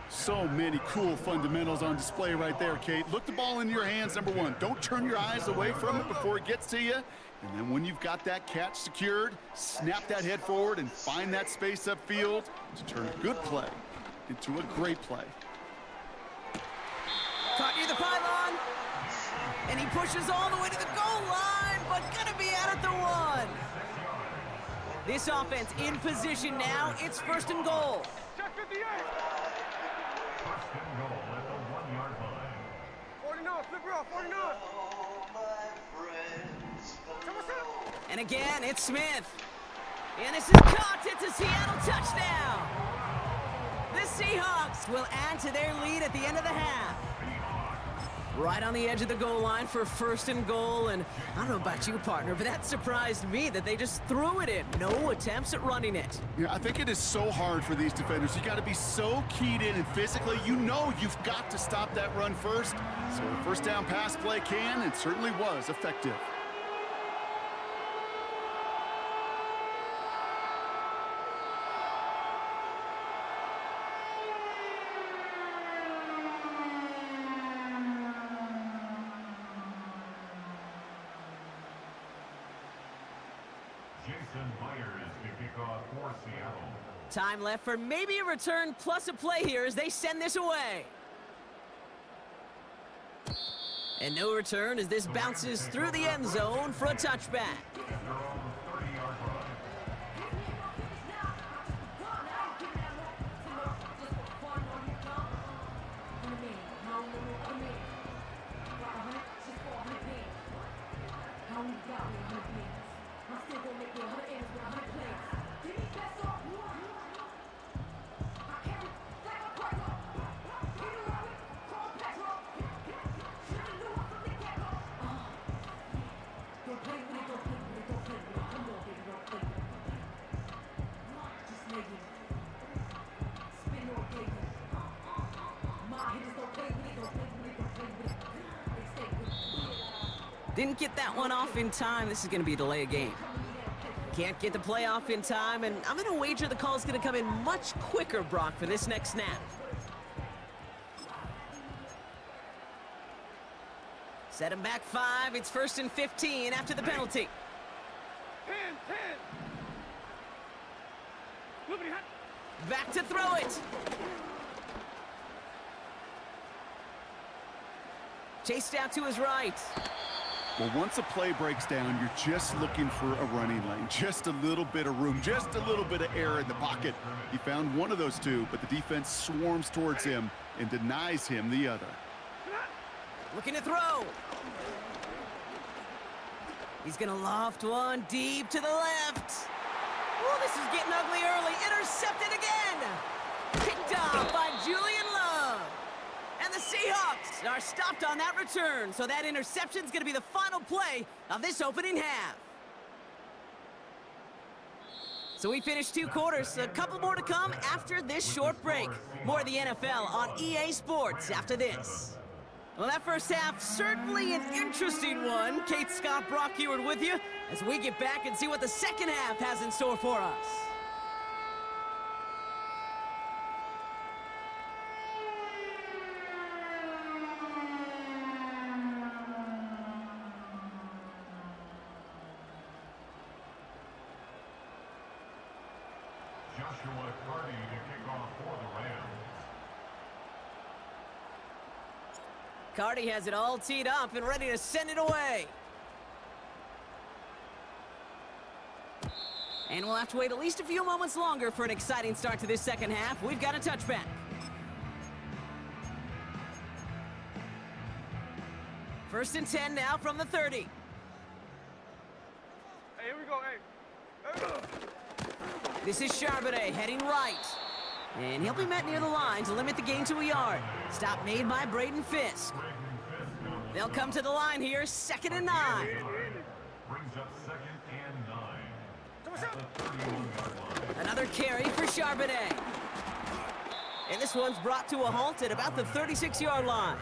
So many cool fundamentals on display right there, Kate. Look the ball in your hands, number 1. Don't turn your eyes away from it before it gets to you. And then when you've got that catch secured, snap that head forward and find that space upfield to turn a good play into a great play. Caught near the pylon. And he pushes all the way to the goal line, but gonna be out at the 1. This offense in position now. It's 1st and goal. Check 58. 49, flip it off, 49. And again, it's Smith. And this is caught. It's a Seattle touchdown. The Seahawks will add to their lead at the end of the half. Right on the edge of the goal line for 1st and goal. And I don't know about you, partner, but that surprised me that they just threw it in. No attempts at running it. Yeah, I think it is so hard for these defenders. You got to be so keyed in and physically, you know you've got to stop that run first. So the first down pass play can and certainly was effective. Time left for maybe a return plus a play here as they send this away. And no return as this bounces through the end zone for a touchback. Didn't get that one off in time. This is going to be a delay of game. Can't get the play off in time, and I'm going to wager the call is going to come in much quicker, Brock, for this next snap. Set him back 5. It's 1st and 15 after the penalty. 10. Back to throw it. Chased out to his right. Well, once a play breaks down, you're just looking for a running lane. Just a little bit of room, just a little bit of air in the pocket. He found one of those two, but the defense swarms towards him and denies him the other. Looking to throw. He's going to loft one deep to the left. Oh, this is getting ugly early. Intercepted again. Picked off by Julian Love. And the Seahawks are stopped on that return. So that interception is going to be the final play of this opening half. So we finished 2 quarters. A couple more to come after this short break. More of the NFL on EA Sports after this. Well, that first half, certainly an interesting one. Kate, Scott, Brock Ewart with you as we get back and see what the second half has in store for us. Joshua Carty to kick off for the Rams. Carty has it all teed up and ready to send it away. And we'll have to wait at least a few moments longer for an exciting start to this second half. We've got a touchback. First and 10 now from the 30. Hey, here we go, hey. This is Charbonnet heading right. And he'll be met near the line to limit the gain to a yard. Stop made by Braden Fisk. They'll come to the line here, 2nd and 9. Brings up 2nd and 9. At the 31-yard line. Another carry for Charbonnet. And this one's brought to a halt at about the 36-yard line.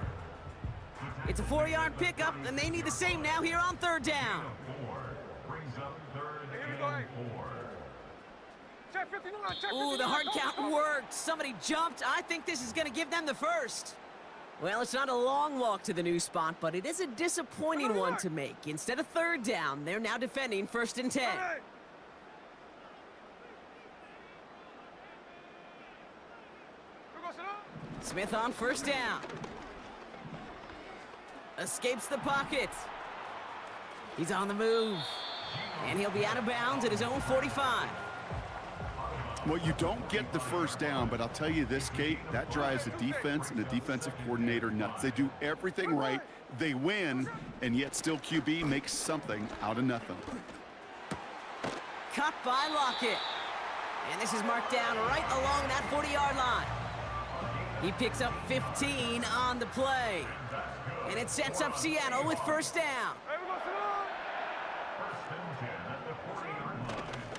It's a 4-yard pickup, and they need the same now here on 3rd down. 4 brings up 3rd Here we go, and hey. 4. Check 59, check 59. Ooh, the hard Go, count go. worked. Somebody jumped. I think this is going to give them the first. Well, it's not a long walk to the new spot, but it is a disappointing one to make. Instead of 3rd down, they're now defending 1st and 10. Hey. Here goes it up. Smith on 1st down. Escapes the pocket. He's on the move. And he'll be out of bounds at his own 45. Well, you don't get the first down, but I'll tell you this, Kate, that drives the defense and the defensive coordinator nuts. They do everything right, they win, and yet still QB makes something out of nothing. cut by Lockett. And this is marked down right along that 40-yard line. He picks up 15 on the play. And it sets up Seattle with first down.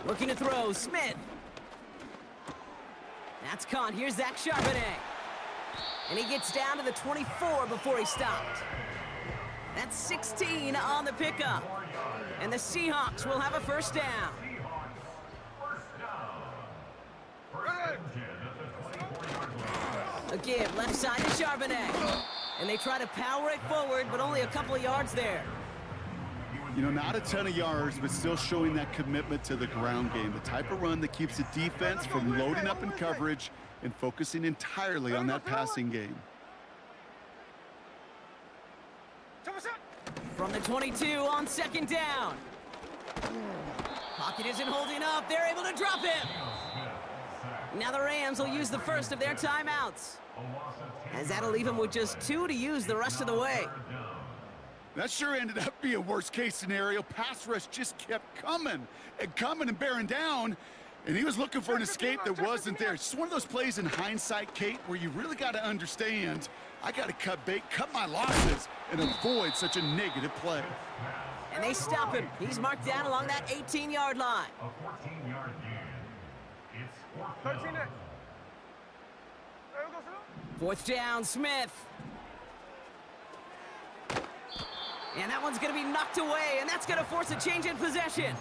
Looking to throw, Smith. That's caught. Here's Zach Charbonnet. And he gets down to the 24 before he stopped. That's 16 on the pickup. And the Seahawks will have a first down. A give left side to Charbonnet. And they try to power it forward, but only a couple of yards there. You know, not a ton of yards, but still showing that commitment to the ground game. The type of run that keeps the defense from loading up in coverage and focusing entirely on that passing game. From the 22 on second down. Pocket isn't holding up. They're able to drop him. Now the Rams will use the first of their timeouts, as that'll leave them with just 2 to use the rest of the way. That sure ended up being a worst-case scenario. Pass rush just kept coming and bearing down, and he was looking for an escape that wasn't there. It's just one of those plays in hindsight, Kate, where you really got to understand, I got to cut bait, cut my losses, and avoid such a negative play. And they stop him. He's marked down along that 18-yard line. A 14-yard gain. It's fourth down. Fourth down, Smith. And that one's going to be knocked away, and that's going to force a change in possession.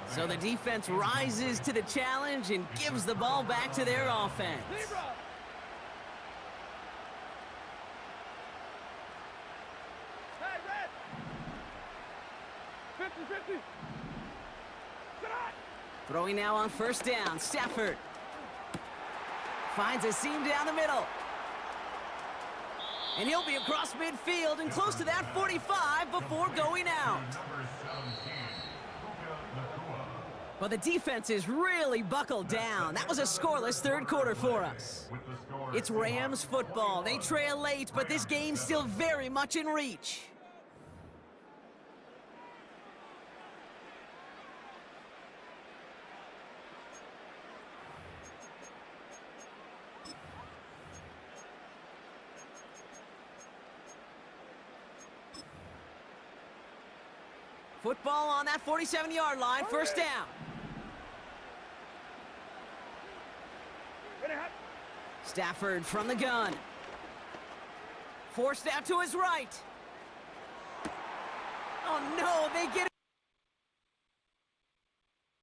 So the defense rises to the challenge and gives the ball back to their offense. Hey, Red! 50-50. Throwing now on first down, Stafford. Finds a seam down the middle. And he'll be across midfield and close to that 45 before going out. Well, the defense is really buckled down. That was a scoreless third quarter for us. It's Rams football. They trail late, but this game's still very much in reach. Football on that 47-yard line, first down. Stafford from the gun. Forced out to his right. Oh no, they get it.